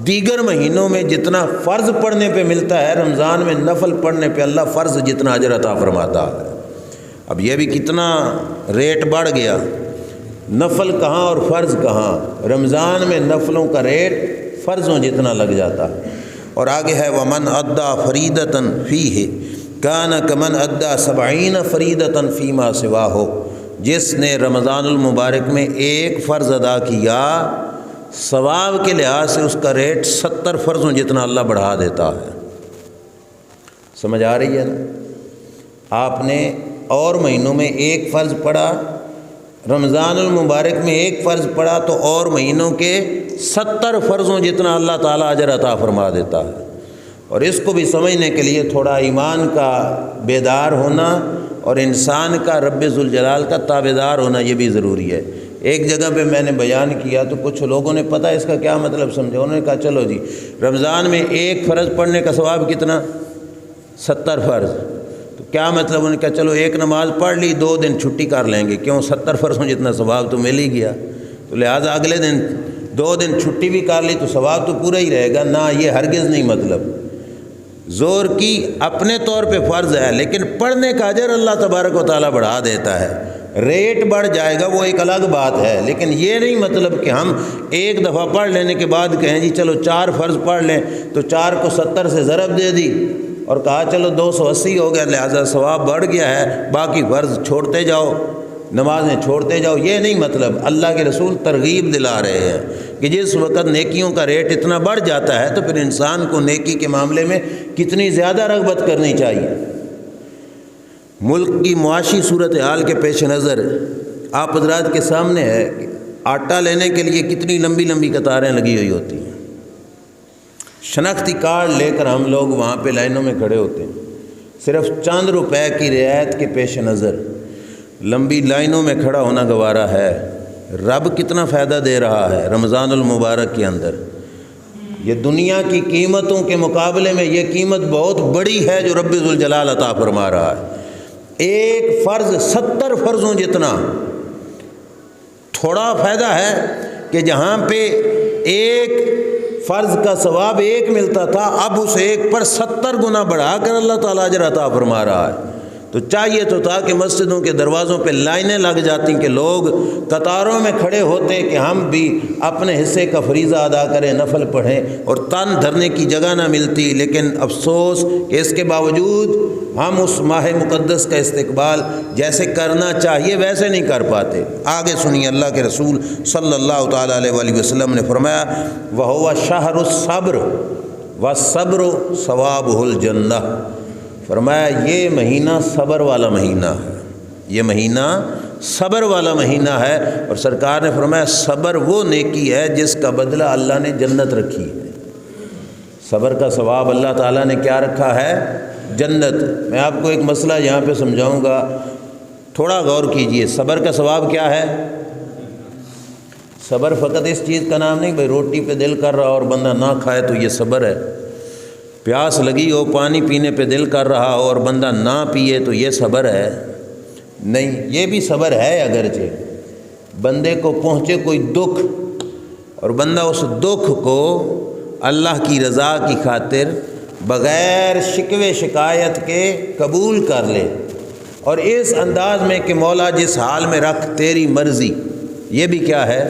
دیگر مہینوں میں جتنا فرض پڑھنے پہ ملتا ہے، رمضان میں نفل پڑھنے پہ اللہ فرض جتنا اجر عطا فرماتا ہے۔ اب یہ بھی کتنا ریٹ بڑھ گیا، نفل کہاں اور فرض کہاں، رمضان میں نفلوں کا ریٹ فرضوں جتنا لگ جاتا ہے۔ اور آگے ہے ومن ادی فریضۃ فیہ کان کمن ادی 70 فریضۃ فیما سواہ۔ جس نے رمضان المبارک میں ایک فرض ادا کیا، ثواب کے لحاظ سے اس کا ریٹ 70 فرضوں جتنا اللہ بڑھا دیتا ہے۔ سمجھ آ رہی ہے نا؟ آپ نے اور مہینوں میں ایک فرض پڑھا، رمضان المبارک میں ایک فرض پڑھا تو اور مہینوں کے 70 فرضوں جتنا اللہ تعالیٰ اجر عطا فرما دیتا ہے۔ اور اس کو بھی سمجھنے کے لیے تھوڑا ایمان کا بیدار ہونا اور انسان کا رب ذوالجلال کا تابعدار ہونا یہ بھی ضروری ہے۔ ایک جگہ پہ میں نے بیان کیا تو کچھ لوگوں نے پتہ اس کا کیا مطلب سمجھا، انہوں نے کہا چلو جی رمضان میں ایک فرض پڑھنے کا ثواب کتنا، 70 فرض، تو کیا مطلب، انہوں نے کہا چلو ایک نماز پڑھ لی 2 دن چھٹی کر لیں گے، کیوں 70 فرضوں جتنا ثواب تو مل ہی گیا، تو لہٰذا اگلے دن 2 دن چھٹی بھی کر لی تو ثواب تو پورا ہی رہے گا۔ نہ، یہ ہرگز نہیں مطلب۔ زور کی اپنے طور پہ فرض ہے، لیکن پڑھنے کا اجر اللہ تبارک و تعالیٰ بڑھا دیتا ہے، ریٹ بڑھ جائے گا وہ ایک الگ بات ہے، لیکن یہ نہیں مطلب کہ ہم ایک دفعہ پڑھ لینے کے بعد کہیں جی چلو 4 فرض پڑھ لیں، تو 4 کو 70 سے ضرب دے دی اور کہا چلو 280 ہو گیا، لہذا ثواب بڑھ گیا ہے، باقی فرض چھوڑتے جاؤ، نمازیں چھوڑتے جاؤ، یہ نہیں مطلب۔ اللہ کے رسول ترغیب دلا رہے ہیں کہ جس وقت نیکیوں کا ریٹ اتنا بڑھ جاتا ہے تو پھر انسان کو نیکی کے معاملے میں کتنی زیادہ رغبت کرنی چاہیے۔ ملک کی معاشی صورتحال کے پیش نظر آپ حضرات کے سامنے ہے کہ آٹا لینے کے لیے کتنی لمبی لمبی قطاریں لگی ہوئی ہوتی ہیں، شناختی کارڈ لے کر ہم لوگ وہاں پہ لائنوں میں کھڑے ہوتے ہیں، صرف چند روپے کی رعایت کے پیش نظر لمبی لائنوں میں کھڑا ہونا گوارا ہے۔ رب کتنا فائدہ دے رہا ہے رمضان المبارک کے اندر، یہ دنیا کی قیمتوں کے مقابلے میں یہ قیمت بہت بڑی ہے جو رب ذوالجلال عطا فرما رہا ہے۔ ایک فرض 70 فرضوں جتنا، تھوڑا فائدہ ہے کہ جہاں پہ ایک فرض کا ثواب 1 ملتا تھا، اب اس 1 پر 70 گنا بڑھا کر اللہ تعالیٰ اجر عطا فرما رہا ہے۔ تو چاہیے تو تھا کہ مسجدوں کے دروازوں پہ لائنیں لگ جاتی کہ لوگ قطاروں میں کھڑے ہوتے کہ ہم بھی اپنے حصے کا فریضہ ادا کریں، نفل پڑھیں، اور تن دھرنے کی جگہ نہ ملتی، لیکن افسوس کہ اس کے باوجود ہم اس ماہ مقدس کا استقبال جیسے کرنا چاہیے ویسے نہیں کر پاتے۔ آگے سنیے، اللہ کے رسول صلی اللہ تعالیٰ علیہ وآلہ وسلم نے فرمایا وَهُوَ شَهْرُ الصَّبْرِ وَالصَّبْرُ ثَوَابُهُ الْجَنَّةُ، فرمایا یہ مہینہ صبر والا مہینہ ہے، یہ مہینہ صبر والا مہینہ ہے، اور سرکار نے فرمایا صبر وہ نیکی ہے جس کا بدلہ اللہ نے جنت رکھی ہے۔ صبر کا ثواب اللہ تعالیٰ نے کیا رکھا ہے؟ جنت۔ میں آپ کو ایک مسئلہ یہاں پہ سمجھاؤں گا، تھوڑا غور کیجئے۔ صبر کا ثواب کیا ہے؟ صبر فقط اس چیز کا نام نہیں بھائی روٹی پہ دل کر رہا اور بندہ نہ کھائے تو یہ صبر ہے، پیاس لگی ہو پانی پینے پہ دل کر رہا ہو اور بندہ نہ پیے تو یہ صبر ہے، نہیں، یہ بھی صبر ہے اگرچہ بندے کو پہنچے کوئی دکھ اور بندہ اس دکھ کو اللہ کی رضا کی خاطر بغیر شکوے شکایت کے قبول کر لے، اور اس انداز میں کہ مولا جس حال میں رکھ تیری مرضی، یہ بھی کیا ہے؟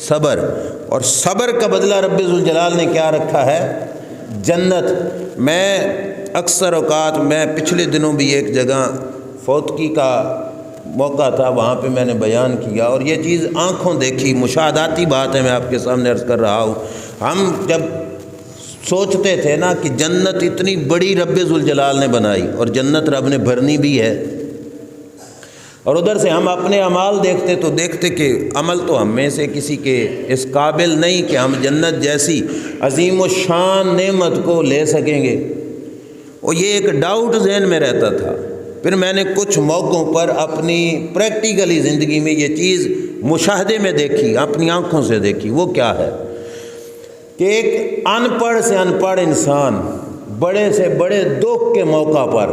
صبر۔ اور صبر کا بدلہ رب ذوالجلال نے کیا رکھا ہے؟ جنت۔ میں اکثر اوقات، میں پچھلے دنوں بھی ایک جگہ فوتگی کا موقع تھا، وہاں پہ میں نے بیان کیا، اور یہ چیز آنکھوں دیکھی مشاہداتی بات ہے، میں آپ کے سامنے عرض کر رہا ہوں۔ ہم جب سوچتے تھے نا کہ جنت اتنی بڑی رب ذوالجلال نے بنائی اور جنت رب نے بھرنی بھی ہے، اور ادھر سے ہم اپنے اعمال دیکھتے تو دیکھتے کہ عمل تو ہم میں سے کسی کے اس قابل نہیں کہ ہم جنت جیسی عظیم و شان نعمت کو لے سکیں گے، اور یہ ایک ڈاؤٹ ذہن میں رہتا تھا۔ پھر میں نے کچھ موقعوں پر اپنی پریکٹیکلی زندگی میں یہ چیز مشاہدے میں دیکھی، اپنی آنکھوں سے دیکھی۔ وہ کیا ہے کہ ایک ان پڑھ سے ان پڑھ انسان بڑے سے بڑے دکھ کے موقع پر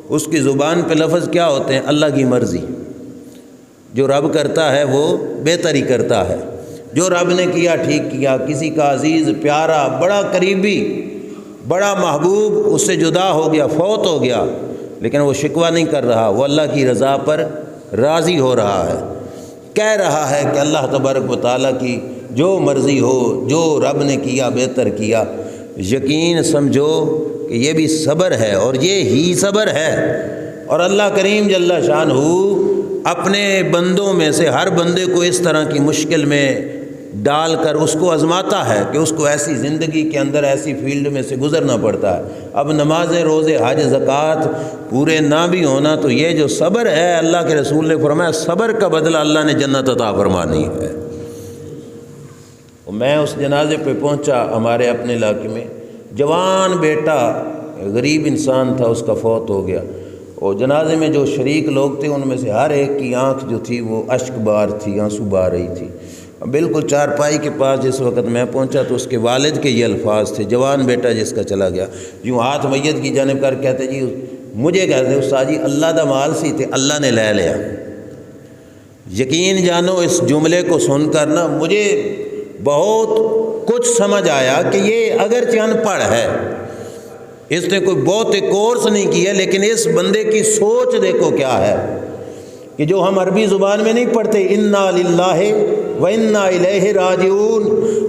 اس کی زبان پہ لفظ کیا ہوتے ہیں؟ اللہ کی مرضی۔ جو رب کرتا ہے وہ بہتر ہی کرتا ہے، جو رب نے کیا ٹھیک کیا۔ کسی کا عزیز پیارا بڑا قریبی بڑا محبوب اس سے جدا ہو گیا، فوت ہو گیا، لیکن وہ شکوہ نہیں کر رہا، وہ اللہ کی رضا پر راضی ہو رہا ہے، کہہ رہا ہے کہ اللہ تبارک و تعالیٰ کی جو مرضی ہو، جو رب نے کیا بہتر کیا۔ یقین سمجھو کہ یہ بھی صبر ہے، اور یہ ہی صبر ہے۔ اور اللہ کریم جل شانہ اپنے بندوں میں سے ہر بندے کو اس طرح کی مشکل میں ڈال کر اس کو آزماتا ہے کہ اس کو ایسی زندگی کے اندر ایسی فیلڈ میں سے گزرنا پڑتا ہے۔ اب نمازیں، روزے، حج، زکوٰۃ پورے نہ بھی ہونا تو یہ جو صبر ہے، اللہ کے رسول نے فرمایا صبر کا بدلہ اللہ نے جنت عطا فرمانی ہے۔ میں اس جنازے پہ پہنچا ہمارے اپنے علاقے میں، جوان بیٹا غریب انسان تھا، اس کا فوت ہو گیا، اور جنازے میں جو شریک لوگ تھے ان میں سے ہر ایک کی آنکھ جو تھی وہ اشک بار تھی، آنسو بہہ رہی تھی۔ بالکل چارپائی کے پاس جس وقت میں پہنچا تو اس کے والد کے یہ الفاظ تھے، جوان بیٹا جس کا چلا گیا، یوں ہاتھ میت کی جانب کر کہتے جی مجھے کہتے استاد جی اللہ دا مال سی تے اللہ نے لے لیا۔ یقین جانو اس جملے کو سن کر نا مجھے بہت کچھ سمجھ آیا کہ یہ اگرچہ ان پڑھ ہے، اس نے کوئی بہت کورس نہیں کیا، لیکن اس بندے کی سوچ دیکھو کیا ہے کہ جو ہم عربی زبان میں نہیں پڑھتے انا للہ و انا الیہ راجعون،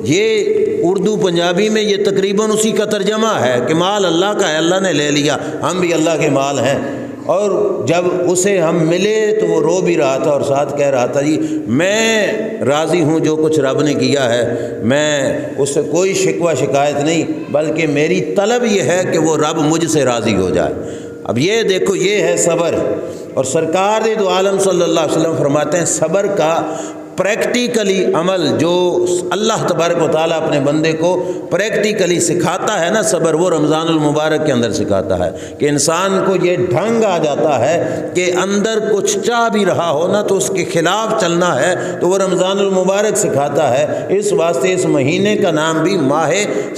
یہ اردو پنجابی میں یہ تقریباً اسی کا ترجمہ ہے کہ مال اللہ کا ہے، اللہ نے لے لیا، ہم بھی اللہ کے مال ہیں۔ اور جب اسے ہم ملے تو وہ رو بھی رہا تھا اور ساتھ کہہ رہا تھا جی میں راضی ہوں جو کچھ رب نے کیا ہے، میں اس سے کوئی شکوہ شکایت نہیں، بلکہ میری طلب یہ ہے کہ وہ رب مجھ سے راضی ہو جائے۔ اب یہ دیکھو یہ ہے صبر، اور سرکار دو عالم صلی اللہ علیہ وسلم فرماتے ہیں صبر کا پریکٹیکلی عمل جو اللہ تبارک و تعالیٰ اپنے بندے کو پریکٹیکلی سکھاتا ہے نا صبر، وہ رمضان المبارک کے اندر سکھاتا ہے کہ انسان کو یہ ڈھنگ آ جاتا ہے کہ اندر کچھ چاہ بھی رہا ہو نا تو اس کے خلاف چلنا ہے، تو وہ رمضان المبارک سکھاتا ہے۔ اس واسطے اس مہینے کا نام بھی ماہ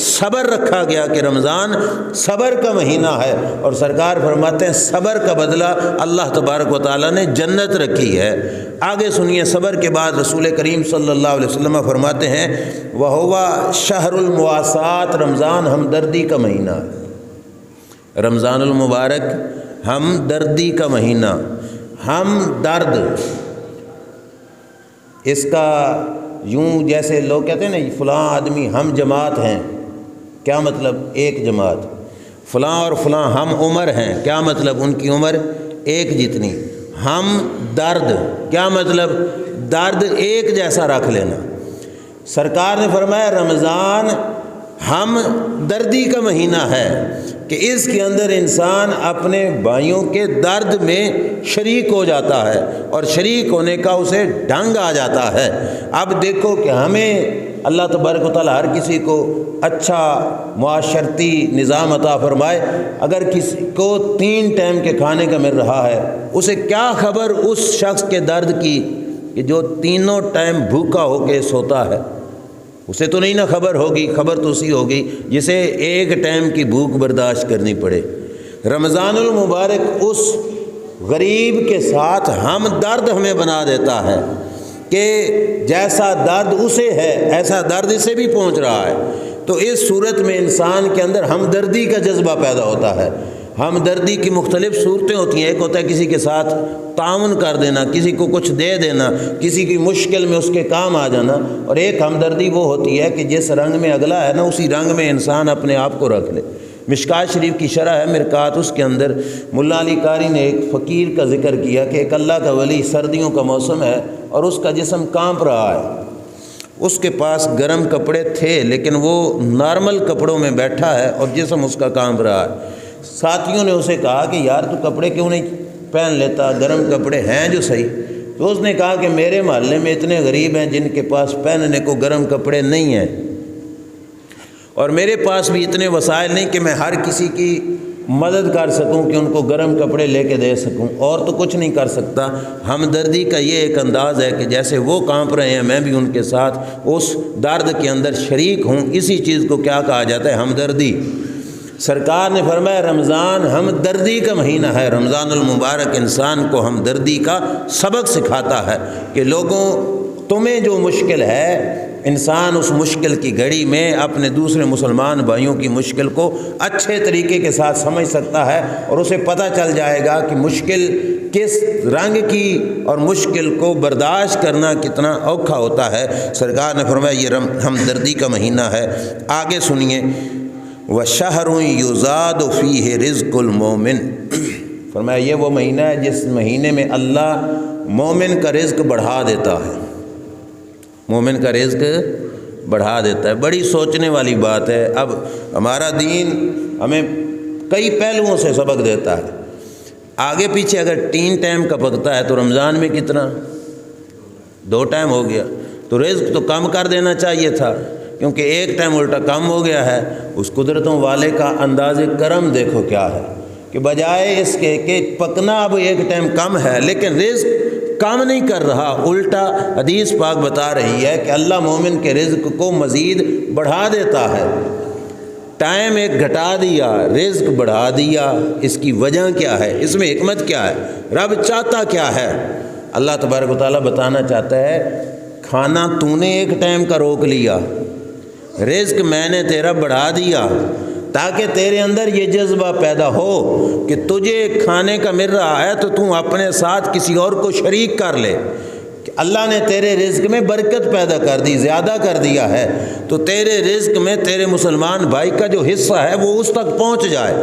صبر رکھا گیا کہ رمضان صبر کا مہینہ ہے، اور سرکار فرماتے ہیں صبر کا بدلہ اللہ تبارک و تعالیٰ نے جنت رکھی ہے۔ آگے سنیے، صبر کے بعد رسول کریم صلی اللہ علیہ وسلم فرماتے ہیں وَهُوَ شَهْرُ الْمُوَاسَاةِ، رمضان ہمدردی کا مہینہ ہے۔ رمضان المبارک ہمدردی کا مہینہ، ہم درد، اس کا یوں جیسے لوگ کہتے ہیں نا فلاں آدمی ہم جماعت ہیں، کیا مطلب ایک جماعت، فلاں اور فلاں ہم عمر ہیں، کیا مطلب ان کی عمر ایک جتنی، ہم درد کیا مطلب درد ایک جیسا رکھ لینا۔ سرکار نے فرمایا رمضان ہم دردی کا مہینہ ہے کہ اس کے اندر انسان اپنے بھائیوں کے درد میں شریک ہو جاتا ہے، اور شریک ہونے کا اسے ڈھنگ آ جاتا ہے۔ اب دیکھو کہ ہمیں اللہ تبارک و تعالیٰ ہر کسی کو اچھا معاشرتی نظام عطا فرمائے، اگر کسی کو 3 ٹائم کے کھانے کا مل رہا ہے اسے کیا خبر اس شخص کے درد کی کہ جو 3 ٹائم بھوکا ہو کے سوتا ہے، اسے تو نہیں نہ خبر ہوگی، خبر تو اسی ہوگی جسے 1 ٹائم کی بھوک برداشت کرنی پڑے۔ رمضان المبارک اس غریب کے ساتھ ہم درد ہمیں بنا دیتا ہے کہ جیسا درد اسے ہے ایسا درد اسے بھی پہنچ رہا ہے، تو اس صورت میں انسان کے اندر ہمدردی کا جذبہ پیدا ہوتا ہے۔ ہمدردی کی مختلف صورتیں ہوتی ہیں، ایک ہوتا ہے کسی کے ساتھ تعاون کر دینا، کسی کو کچھ دے دینا، کسی کی مشکل میں اس کے کام آ جانا، اور ایک ہمدردی وہ ہوتی ہے کہ جس رنگ میں اگلا ہے نا اسی رنگ میں انسان اپنے آپ کو رکھ لے۔ مشکات شریف کی شرح ہے مرکات، اس کے اندر ملا علی قاری نے ایک فقیر کا ذکر کیا کہ ایک اللہ کا ولی، سردیوں کا موسم ہے اور اس کا جسم کانپ رہا ہے، اس کے پاس گرم کپڑے تھے لیکن وہ نارمل کپڑوں میں بیٹھا ہے اور جسم اس کا کانپ رہا ہے۔ ساتھیوں نے اسے کہا کہ یار تو کپڑے کیوں نہیں پہن لیتا، گرم کپڑے ہیں جو صحیح، تو اس نے کہا کہ میرے محلے میں اتنے غریب ہیں جن کے پاس پہننے کو گرم کپڑے نہیں ہیں، اور میرے پاس بھی اتنے وسائل نہیں کہ میں ہر کسی کی مدد کر سکوں کہ ان کو گرم کپڑے لے کے دے سکوں، اور تو کچھ نہیں کر سکتا۔ ہمدردی کا یہ ایک انداز ہے کہ جیسے وہ کانپ رہے ہیں میں بھی ان کے ساتھ اس درد کے اندر شریک ہوں، اسی چیز کو کیا کہا جاتا ہے، ہمدردی۔ سرکار نے فرمایا رمضان ہمدردی کا مہینہ ہے۔ رمضان المبارک انسان کو ہمدردی کا سبق سکھاتا ہے کہ لوگوں تمہیں جو مشکل ہے، انسان اس مشکل کی گھڑی میں اپنے دوسرے مسلمان بھائیوں کی مشکل کو اچھے طریقے کے ساتھ سمجھ سکتا ہے، اور اسے پتہ چل جائے گا کہ مشکل کس رنگ کی اور مشکل کو برداشت کرنا کتنا اوکھا ہوتا ہے۔ سرکار نے فرمایا یہ ہمدردی کا مہینہ ہے۔ آگے سنیے وَشَهْرٌ يُزَادُ فِيهِ رِزْقُ الْمُؤْمِنِ، فرمایا یہ وہ مہینہ ہے جس مہینے میں اللہ مومن کا رزق بڑھا دیتا ہے، مومن کا رزق بڑھا دیتا ہے۔ بڑی سوچنے والی بات ہے۔ اب ہمارا دین ہمیں کئی پہلوؤں سے سبق دیتا ہے۔ آگے پیچھے اگر 3 ٹائم کا پکتا ہے تو رمضان میں کتنا 2 ٹائم ہو گیا، تو رزق تو کم کر دینا چاہیے تھا، کیونکہ 1 ٹائم الٹا کم ہو گیا ہے۔ اس قدرتوں والے کا انداز کرم دیکھو کیا ہے کہ بجائے اس کے کہ پکنا اب ایک ٹائم کم ہے لیکن رزق کم نہیں کر رہا، الٹا حدیث پاک بتا رہی ہے کہ اللہ مومن کے رزق کو مزید بڑھا دیتا ہے۔ ٹائم ایک گھٹا دیا، رزق بڑھا دیا، اس کی وجہ کیا ہے؟ اس میں حکمت کیا ہے؟ رب چاہتا کیا ہے؟ اللہ تبارک و تعالیٰ بتانا چاہتا ہے کھانا تو نے ایک ٹائم کا روک لیا، رزق میں نے تیرا بڑھا دیا تاکہ تیرے اندر یہ جذبہ پیدا ہو کہ تجھے کھانے کا مل رہا ہے تو تم اپنے ساتھ کسی اور کو شریک کر لے۔ کہ اللہ نے تیرے رزق میں برکت پیدا کر دی، زیادہ کر دیا ہے، تو تیرے رزق میں تیرے مسلمان بھائی کا جو حصہ ہے وہ اس تک پہنچ جائے۔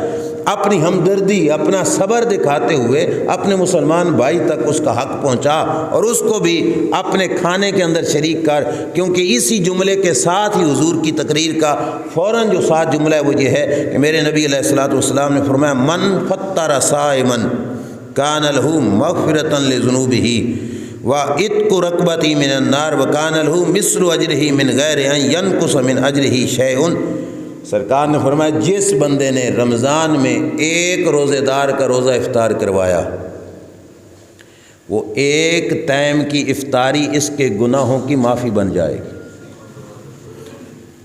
اپنی ہمدردی، اپنا صبر دکھاتے ہوئے اپنے مسلمان بھائی تک اس کا حق پہنچا اور اس کو بھی اپنے کھانے کے اندر شریک کر، کیونکہ اسی جملے کے ساتھ ہی حضور کی تقریر کا فوراً جو ساتھ جملہ ہے وہ یہ ہے کہ میرے نبی علیہ الصلوۃ والسلام نے فرمایا من فطر صائما کان لہ مغفرۃ لذنوبہ وعتق رقبۃ من النار وکان لہ مثل اجرہ من غیر ان ینقص من اجرہ شیء۔ سرکار نے فرمایا جس بندے نے رمضان میں ایک روزے دار کا روزہ افطار کروایا، وہ ایک ٹائم کی افطاری اس کے گناہوں کی معافی بن جائے گی۔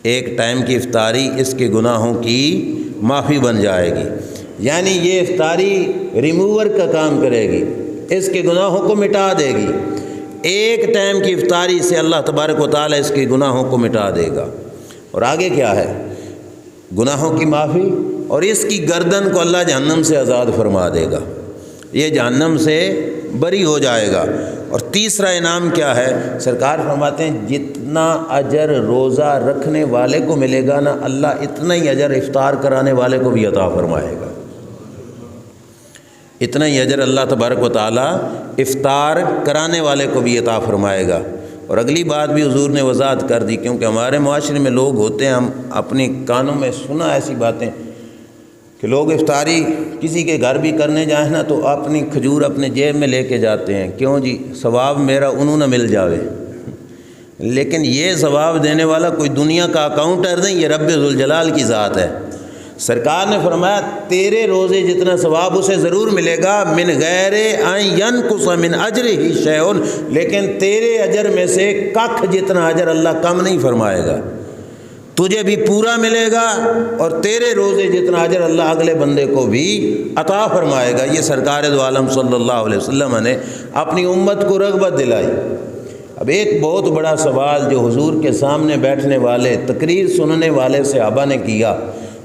ایک ٹائم کی افطاری اس کے گناہوں کی معافی بن جائے گی، یعنی یہ افطاری ریموور کا کام کرے گی، اس کے گناہوں کو مٹا دے گی۔ ایک ٹائم کی افطاری سے اللہ تبارک و تعالیٰ اس کے گناہوں کو مٹا دے گا۔ اور آگے کیا ہے؟ گناہوں کی معافی، اور اس کی گردن کو اللہ جہنم سے آزاد فرما دے گا، یہ جہنم سے بری ہو جائے گا۔ اور تیسرا انعام کیا ہے؟ سرکار فرماتے ہیں جتنا اجر روزہ رکھنے والے کو ملے گا نا، اللہ اتنا ہی اجر افطار کرانے والے کو بھی عطا فرمائے گا۔ اتنا ہی اجر اللہ تبارک و تعالیٰ افطار کرانے والے کو بھی عطا فرمائے گا۔ اور اگلی بات بھی حضور نے وضاحت کر دی، کیونکہ ہمارے معاشرے میں لوگ ہوتے ہیں، ہم اپنی کانوں میں سنا ایسی باتیں کہ لوگ افطاری کسی کے گھر بھی کرنے جائیں نا تو اپنی کھجور اپنے جیب میں لے کے جاتے ہیں، کیوں جی؟ ثواب میرا انہوں نہ مل جاوے۔ لیکن یہ ثواب دینے والا کوئی دنیا کا اکاؤنٹر نہیں، یہ رب ذوالجلال کی ذات ہے۔ سرکار نے فرمایا تیرے روزے جتنا ثواب اسے ضرور ملے گا، من غیر ان ینقص من اجرہ شیء، لیکن تیرے اجر میں سے ککھ جتنا اجر اللہ کم نہیں فرمائے گا، تجھے بھی پورا ملے گا، اور تیرے روزے جتنا اجر اللہ اگلے بندے کو بھی عطا فرمائے گا۔ یہ سرکار دو عالم صلی اللہ علیہ وسلم نے اپنی امت کو رغبت دلائی۔ اب ایک بہت بڑا سوال جو حضور کے سامنے بیٹھنے والے تقریر سننے والے صحابہ نے کیا،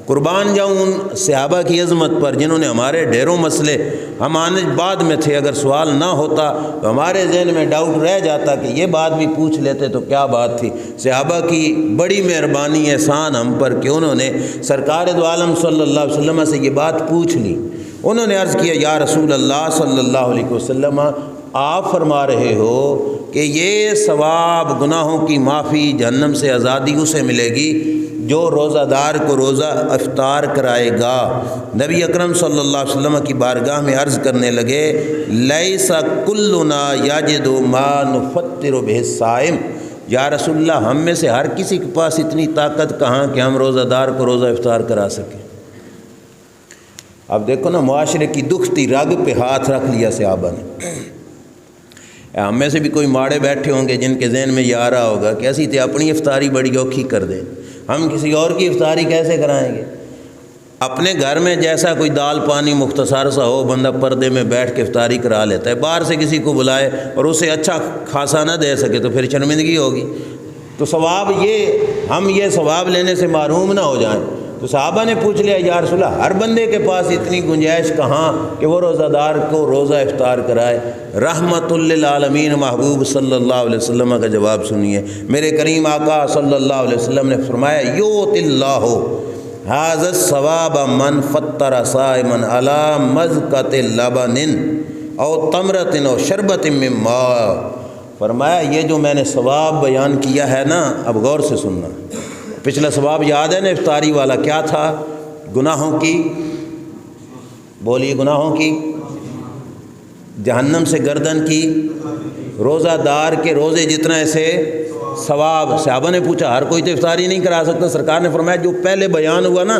قربان جاؤں ان صحابہ کی عظمت پر جنہوں نے ہمارے ڈھیروں مسئلے ہم آنے بعد میں تھے، اگر سوال نہ ہوتا تو ہمارے ذہن میں ڈاؤٹ رہ جاتا کہ یہ بات بھی پوچھ لیتے تو کیا بات تھی۔ صحابہ کی بڑی مہربانی احسان ہم پر کہ انہوں نے سرکار دو عالم صلی اللہ علیہ وسلم سے یہ بات پوچھ لی۔ انہوں نے عرض کیا یا رسول اللہ صلی اللہ علیہ وسلم، آپ فرما رہے ہو کہ یہ ثواب گناہوں کی معافی، جہنم سے آزادی اسے ملے گی جو روزہ دار کو روزہ افطار کرائے گا۔ نبی اکرم صلی اللہ علیہ وسلم کی بارگاہ میں عرض کرنے لگے لیس کلنا یجد ما نفطر بہ الصائم، یا رسول اللہ ہم میں سے ہر کسی کے پاس اتنی طاقت کہاں کہ ہم روزہ دار کو روزہ افطار کرا سکیں۔ اب دیکھو نا، معاشرے کی دکھتی رگ پہ ہاتھ رکھ لیا صحابہ نے۔ ہم میں سے بھی کوئی ماڑے بیٹھے ہوں گے جن کے ذہن میں یہ آ رہا ہوگا کہ اسی تے اپنی افطاری بڑی اوکھی کر دیں، ہم کسی اور کی افطاری کیسے کرائیں گے؟ اپنے گھر میں جیسا کوئی دال پانی مختصر سا ہو، بندہ پردے میں بیٹھ کے افطاری کرا لیتا ہے، باہر سے کسی کو بلائے اور اسے اچھا خاصا نہ دے سکے تو پھر شرمندگی ہوگی۔ تو ثواب ہم یہ ثواب لینے سے محروم نہ ہو جائیں۔ تو صحابہ نے پوچھ لیا یا رسول اللہ ہر بندے کے پاس اتنی گنجائش کہاں کہ وہ روزہ دار کو روزہ افطار کرائے؟ رحمت للعالمین محبوب صلی اللہ علیہ وسلم کا جواب سنیے۔ میرے کریم آقا صلی اللہ علیہ وسلم نے فرمایا یؤت اللہ ھذا الثواب من فطر صائما علی مذقۃ لبن او تمرۃ او شربۃ من ماء۔ فرمایا یہ جو میں نے ثواب بیان کیا ہے نا، اب غور سے سننا۔ پچھلا ثواب یاد ہے نا افطاری والا، کیا تھا؟ گناہوں کی، بولیے گناہوں کی، جہنم سے گردن کی، روزہ دار کے روزے جتنا ایسے ثواب۔ صحابہ نے پوچھا ہر کوئی تو افطاری نہیں کرا سکتا، سرکار نے فرمایا جو پہلے بیان ہوا نا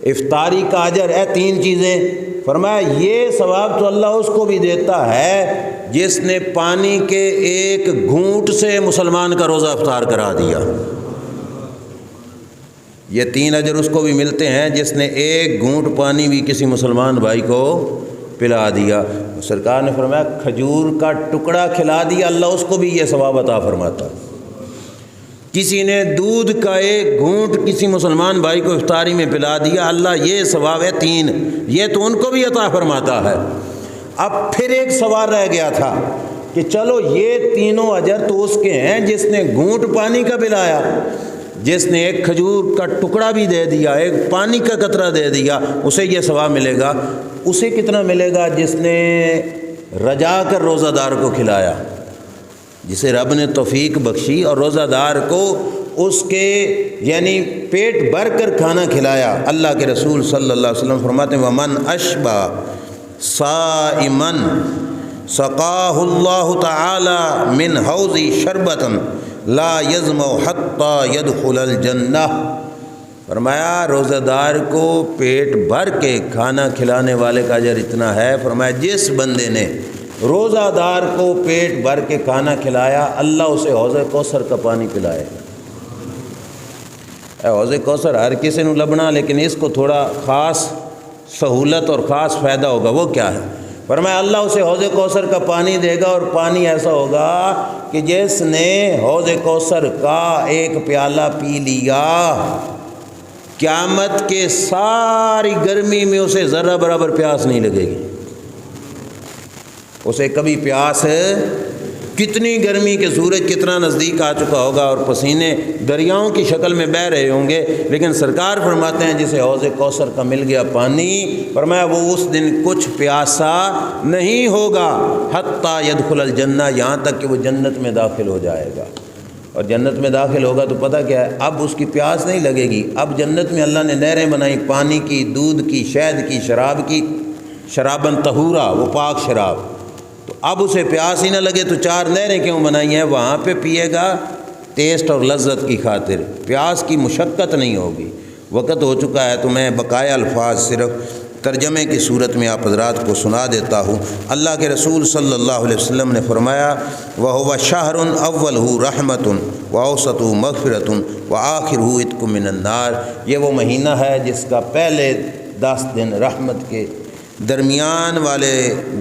افطاری کا اجر ہے 3 چیزیں، فرمایا یہ ثواب تو اللہ اس کو بھی دیتا ہے جس نے پانی کے ایک گھونٹ سے مسلمان کا روزہ افطار کرا دیا، یہ 3 اجر اس کو بھی ملتے ہیں جس نے ایک گھونٹ پانی بھی کسی مسلمان بھائی کو پلا دیا۔ سرکار نے فرمایا کھجور کا ٹکڑا کھلا دیا، اللہ اس کو بھی یہ ثواب عطا فرماتا۔ کسی نے دودھ کا ایک گھونٹ کسی مسلمان بھائی کو افطاری میں پلا دیا، اللہ یہ ثواب ہے 3، یہ تو ان کو بھی عطا فرماتا ہے۔ اب پھر ایک سوال رہ گیا تھا کہ چلو یہ تینوں اجر تو اس کے ہیں جس نے گھونٹ پانی کا پلایا، جس نے ایک کھجور کا ٹکڑا بھی دے دیا، ایک پانی کا قطرہ دے دیا، اسے یہ ثواب ملے گا۔ اسے کتنا ملے گا جس نے رجا کر روزہ دار کو کھلایا، جسے رب نے توفیق بخشی اور روزہ دار کو اس کے یعنی پیٹ بھر کر کھانا کھلایا۔ اللہ کے رسول صلی اللہ علیہ وسلم فرماتے ہیں وَمَنْ أَشْبَعَ صَائِمًا سَقَاهُ اللَّهُ تَعَالَى مِنْ حَوْضِ شَرْبَةً لَا يَظْمَأُ حَتَّى يَدْخُلَ الْجَنَّةَ، فرمایا روزہ دار کو پیٹ بھر کے کھانا کھلانے والے کا اجر اتنا ہے، فرمایا جس بندے نے روزہ دار کو پیٹ بھر کے کھانا کھلایا اللہ اسے حوض کوثر کا پانی پلائے گا۔ حوض کوثر ہر کسی نے لبنا، لیکن اس کو تھوڑا خاص سہولت اور خاص فائدہ ہوگا، وہ کیا ہے؟ فرمایا اللہ اسے حوض کوثر کا پانی دے گا، اور پانی ایسا ہوگا کہ جس نے حوض کوثر کا ایک پیالہ پی لیا قیامت کے ساری گرمی میں اسے ذرہ برابر پیاس نہیں لگے گی، اسے کبھی پیاس کتنی گرمی کے سورج کتنا نزدیک آ چکا ہوگا اور پسینے دریاؤں کی شکل میں بہہ رہے ہوں گے، لیکن سرکار فرماتے ہیں جسے حوض کوثر کا مل گیا پانی، فرمایا وہ اس دن کچھ پیاسا نہیں ہوگا حتیٰ یدخل الجنہ، یہاں تک کہ وہ جنت میں داخل ہو جائے گا۔ اور جنت میں داخل ہوگا تو پتہ کیا ہے، اب اس کی پیاس نہیں لگے گی، اب جنت میں اللہ نے نہریں بنائی پانی کی، دودھ کی، شہد کی، شراب کی، شرابن طہورا، وہ پاک شراب، تو اب اسے پیاس ہی نہ لگے تو 4 نہریں کیوں بنائی ہیں؟ وہاں پہ پیے گا ٹیسٹ اور لذت کی خاطر، پیاس کی مشقت نہیں ہوگی۔ وقت ہو چکا ہے تو میں بقایا الفاظ صرف ترجمے کی صورت میں آپ حضرات کو سنا دیتا ہوں۔ اللہ کے رسول صلی اللہ علیہ وسلم نے فرمایا وَهُوَ شَهْرٌ أَوَّلُهُ رَحْمَةٌ وَأَوْسَطُهُ مَغْفِرَةٌ وَآخِرُهُ عِتْقٌ مِّنَ النَّارِ، یہ وہ مہینہ ہے جس کا پہلے 10 دن رحمت کے، درمیان والے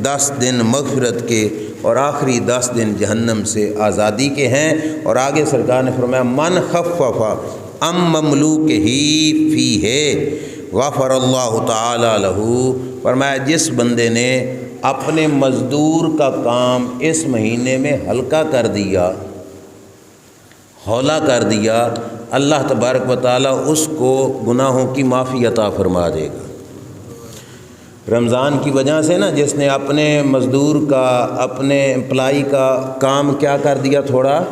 10 دن مغفرت کے، اور آخری 10 دن جہنم سے آزادی کے ہیں۔ اور آگے سرکار نے فرمایا من خفف عن مملوکہ فیہ غفر اللہ تعالی لہ، فرمایا جس بندے نے اپنے مزدور کا کام اس مہینے میں ہلکا کر دیا، ہولا کر دیا، اللہ تبارک و تعالی اس کو گناہوں کی معافی عطا فرما دے گا۔ رمضان کی وجہ سے نا جس نے اپنے مزدور کا، اپنے امپلائی کا کام کیا کر دیا، تھوڑا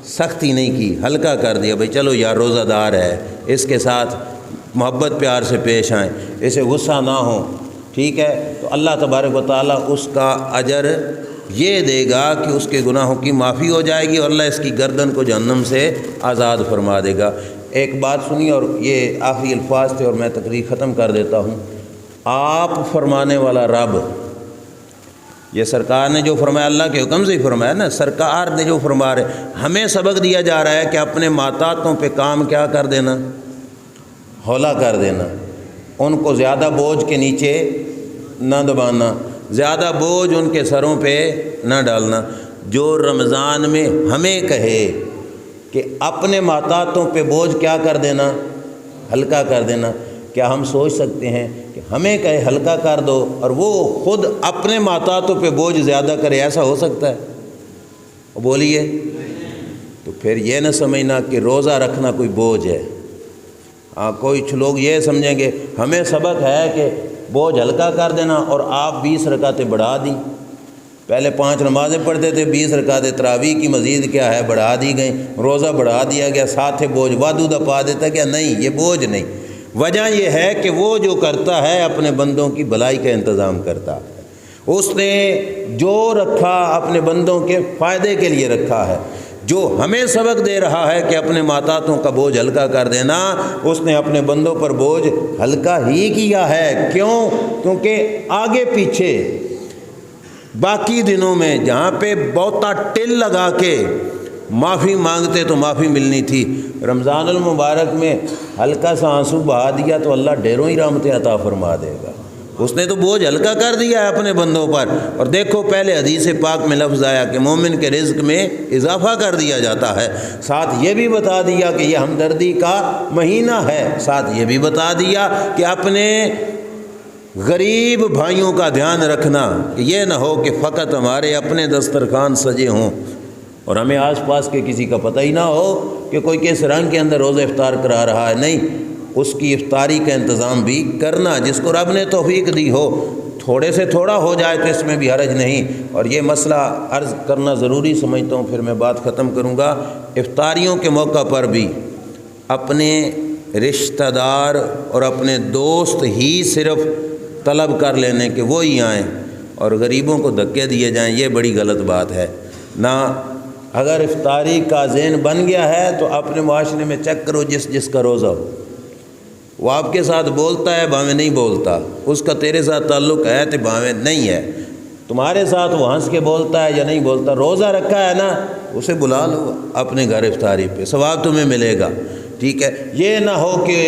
سختی نہیں کی، ہلکا کر دیا، بھئی چلو یار روزہ دار ہے، اس کے ساتھ محبت پیار سے پیش آئیں، اسے غصہ نہ ہو، ٹھیک ہے، تو اللہ تبارک و تعالیٰ اس کا اجر یہ دے گا کہ اس کے گناہوں کی معافی ہو جائے گی، اور اللہ اس کی گردن کو جہنم سے آزاد فرما دے گا۔ ایک بات سنی، اور یہ آخری الفاظ تھے اور میں تقریر ختم کر دیتا ہوں۔ آپ فرمانے والا رب، یہ سرکار نے جو فرمایا اللہ کے حکم سے ہی فرمایا نا، سرکار نے جو فرما رہے، ہمیں سبق دیا جا رہا ہے کہ اپنے ماتاتوں پہ کام کیا کر دینا، ہولا کر دینا، ان کو زیادہ بوجھ کے نیچے نہ دبانا، زیادہ بوجھ ان کے سروں پہ نہ ڈالنا۔ جو رمضان میں ہمیں کہے کہ اپنے ماتاتوں پہ بوجھ کیا کر دینا، ہلکا کر دینا، کیا ہم سوچ سکتے ہیں کہ ہمیں کہے ہلکا کر دو اور وہ خود اپنے ماتاتوں پہ بوجھ زیادہ کرے؟ ایسا ہو سکتا ہے؟ بولیے۔ تو پھر یہ نہ سمجھنا کہ روزہ رکھنا کوئی بوجھ ہے۔ کچھ لوگ یہ سمجھیں گے ہمیں سبق ہے کہ بوجھ ہلکا کر دینا، اور آپ 20 رکعتیں بڑھا دیں، پہلے 5 نمازیں پڑھتے تھے، 20 رکعتیں تراویح کی مزید کیا ہے بڑھا دی گئیں، روزہ بڑھا دیا گیا، ساتھ بوجھ وادودہ پا دیتا کیا؟ نہیں، یہ بوجھ نہیں، وجہ یہ ہے کہ وہ جو کرتا ہے اپنے بندوں کی بھلائی کا انتظام کرتا ہے، اس نے جو رکھا اپنے بندوں کے فائدے کے لیے رکھا ہے۔ جو ہمیں سبق دے رہا ہے کہ اپنے ماتاتوں کا بوجھ ہلکا کر دینا، اس نے اپنے بندوں پر بوجھ ہلکا ہی کیا ہے۔ کیوں؟ کیونکہ آگے پیچھے باقی دنوں میں جہاں پہ بہتا ٹل لگا کے معافی مانگتے تو معافی ملنی تھی، رمضان المبارک میں ہلکا سا آنسو بہا دیا تو اللہ ڈھیروں ہی رحمتیں عطا فرما دے گا۔ اس نے تو بوجھ ہلکا کر دیا ہے اپنے بندوں پر۔ اور دیکھو پہلے حدیث پاک میں لفظ آیا کہ مومن کے رزق میں اضافہ کر دیا جاتا ہے، ساتھ یہ بھی بتا دیا کہ یہ ہمدردی کا مہینہ ہے، ساتھ یہ بھی بتا دیا کہ اپنے غریب بھائیوں کا دھیان رکھنا، کہ یہ نہ ہو کہ فقط ہمارے اپنے دسترخوان سجے ہوں اور ہمیں آس پاس کے کسی کا پتہ ہی نہ ہو کہ کوئی کس رنگ کے اندر روزہ افطار کرا رہا ہے۔ نہیں، اس کی افطاری کا انتظام بھی کرنا، جس کو رب نے توفیق دی ہو، تھوڑے سے تھوڑا ہو جائے تو اس میں بھی حرج نہیں۔ اور یہ مسئلہ عرض کرنا ضروری سمجھتا ہوں، پھر میں بات ختم کروں گا۔ افطاریوں کے موقع پر بھی اپنے رشتہ دار اور اپنے دوست ہی صرف طلب کر لینے کہ وہی آئیں اور غریبوں کو دھکے دیے جائیں، یہ بڑی غلط بات ہے۔ نہ اگر افطاری کا ذہن بن گیا ہے تو اپنے معاشرے میں چیک کرو، جس کا روزہ ہو وہ آپ کے ساتھ بولتا ہے بھاویں نہیں بولتا، اس کا تیرے ساتھ تعلق ہے تو بھاویں نہیں ہے، تمہارے ساتھ وہ ہنس کے بولتا ہے یا نہیں بولتا، روزہ رکھا ہے نا، اسے بلا لو اپنے گھر افطاری پہ، ثواب تمہیں ملے گا۔ ٹھیک ہے، یہ نہ ہو کہ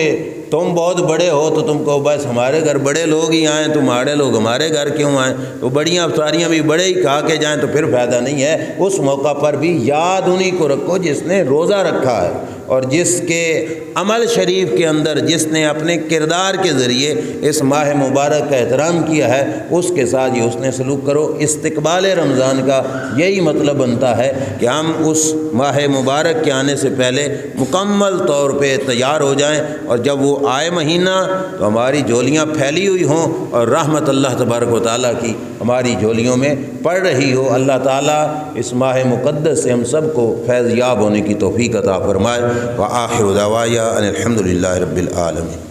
تم بہت بڑے ہو تو تم کو بس ہمارے گھر بڑے لوگ ہی آئیں، تمہارے لوگ ہمارے گھر کیوں آئیں، تو بڑیاں افطاریاں بھی بڑے ہی کھا کے جائیں تو پھر فائدہ نہیں ہے۔ اس موقع پر بھی یاد انہی کو رکھو جس نے روزہ رکھا ہے، اور جس کے عمل شریف کے اندر جس نے اپنے کردار کے ذریعے اس ماہ مبارک کا احترام کیا ہے، اس کے ساتھ ہی حسن سلوک کرو۔ استقبال رمضان کا یہی مطلب بنتا ہے کہ ہم اس ماہ مبارک کے آنے سے پہلے مکمل طور پہ تیار ہو جائیں، اور جب وہ آئے مہینہ تو ہماری جھولیاں پھیلی ہوئی ہوں اور رحمت اللہ تبارک و تعالیٰ کی ہماری جھولیوں میں پڑ رہی ہو۔ اللہ تعالیٰ اس ماہ مقدس سے ہم سب کو فیض یاب ہونے کی توفیق عطا فرمائے۔ وآخر دعوایا ان الحمد للہ رب العالمین۔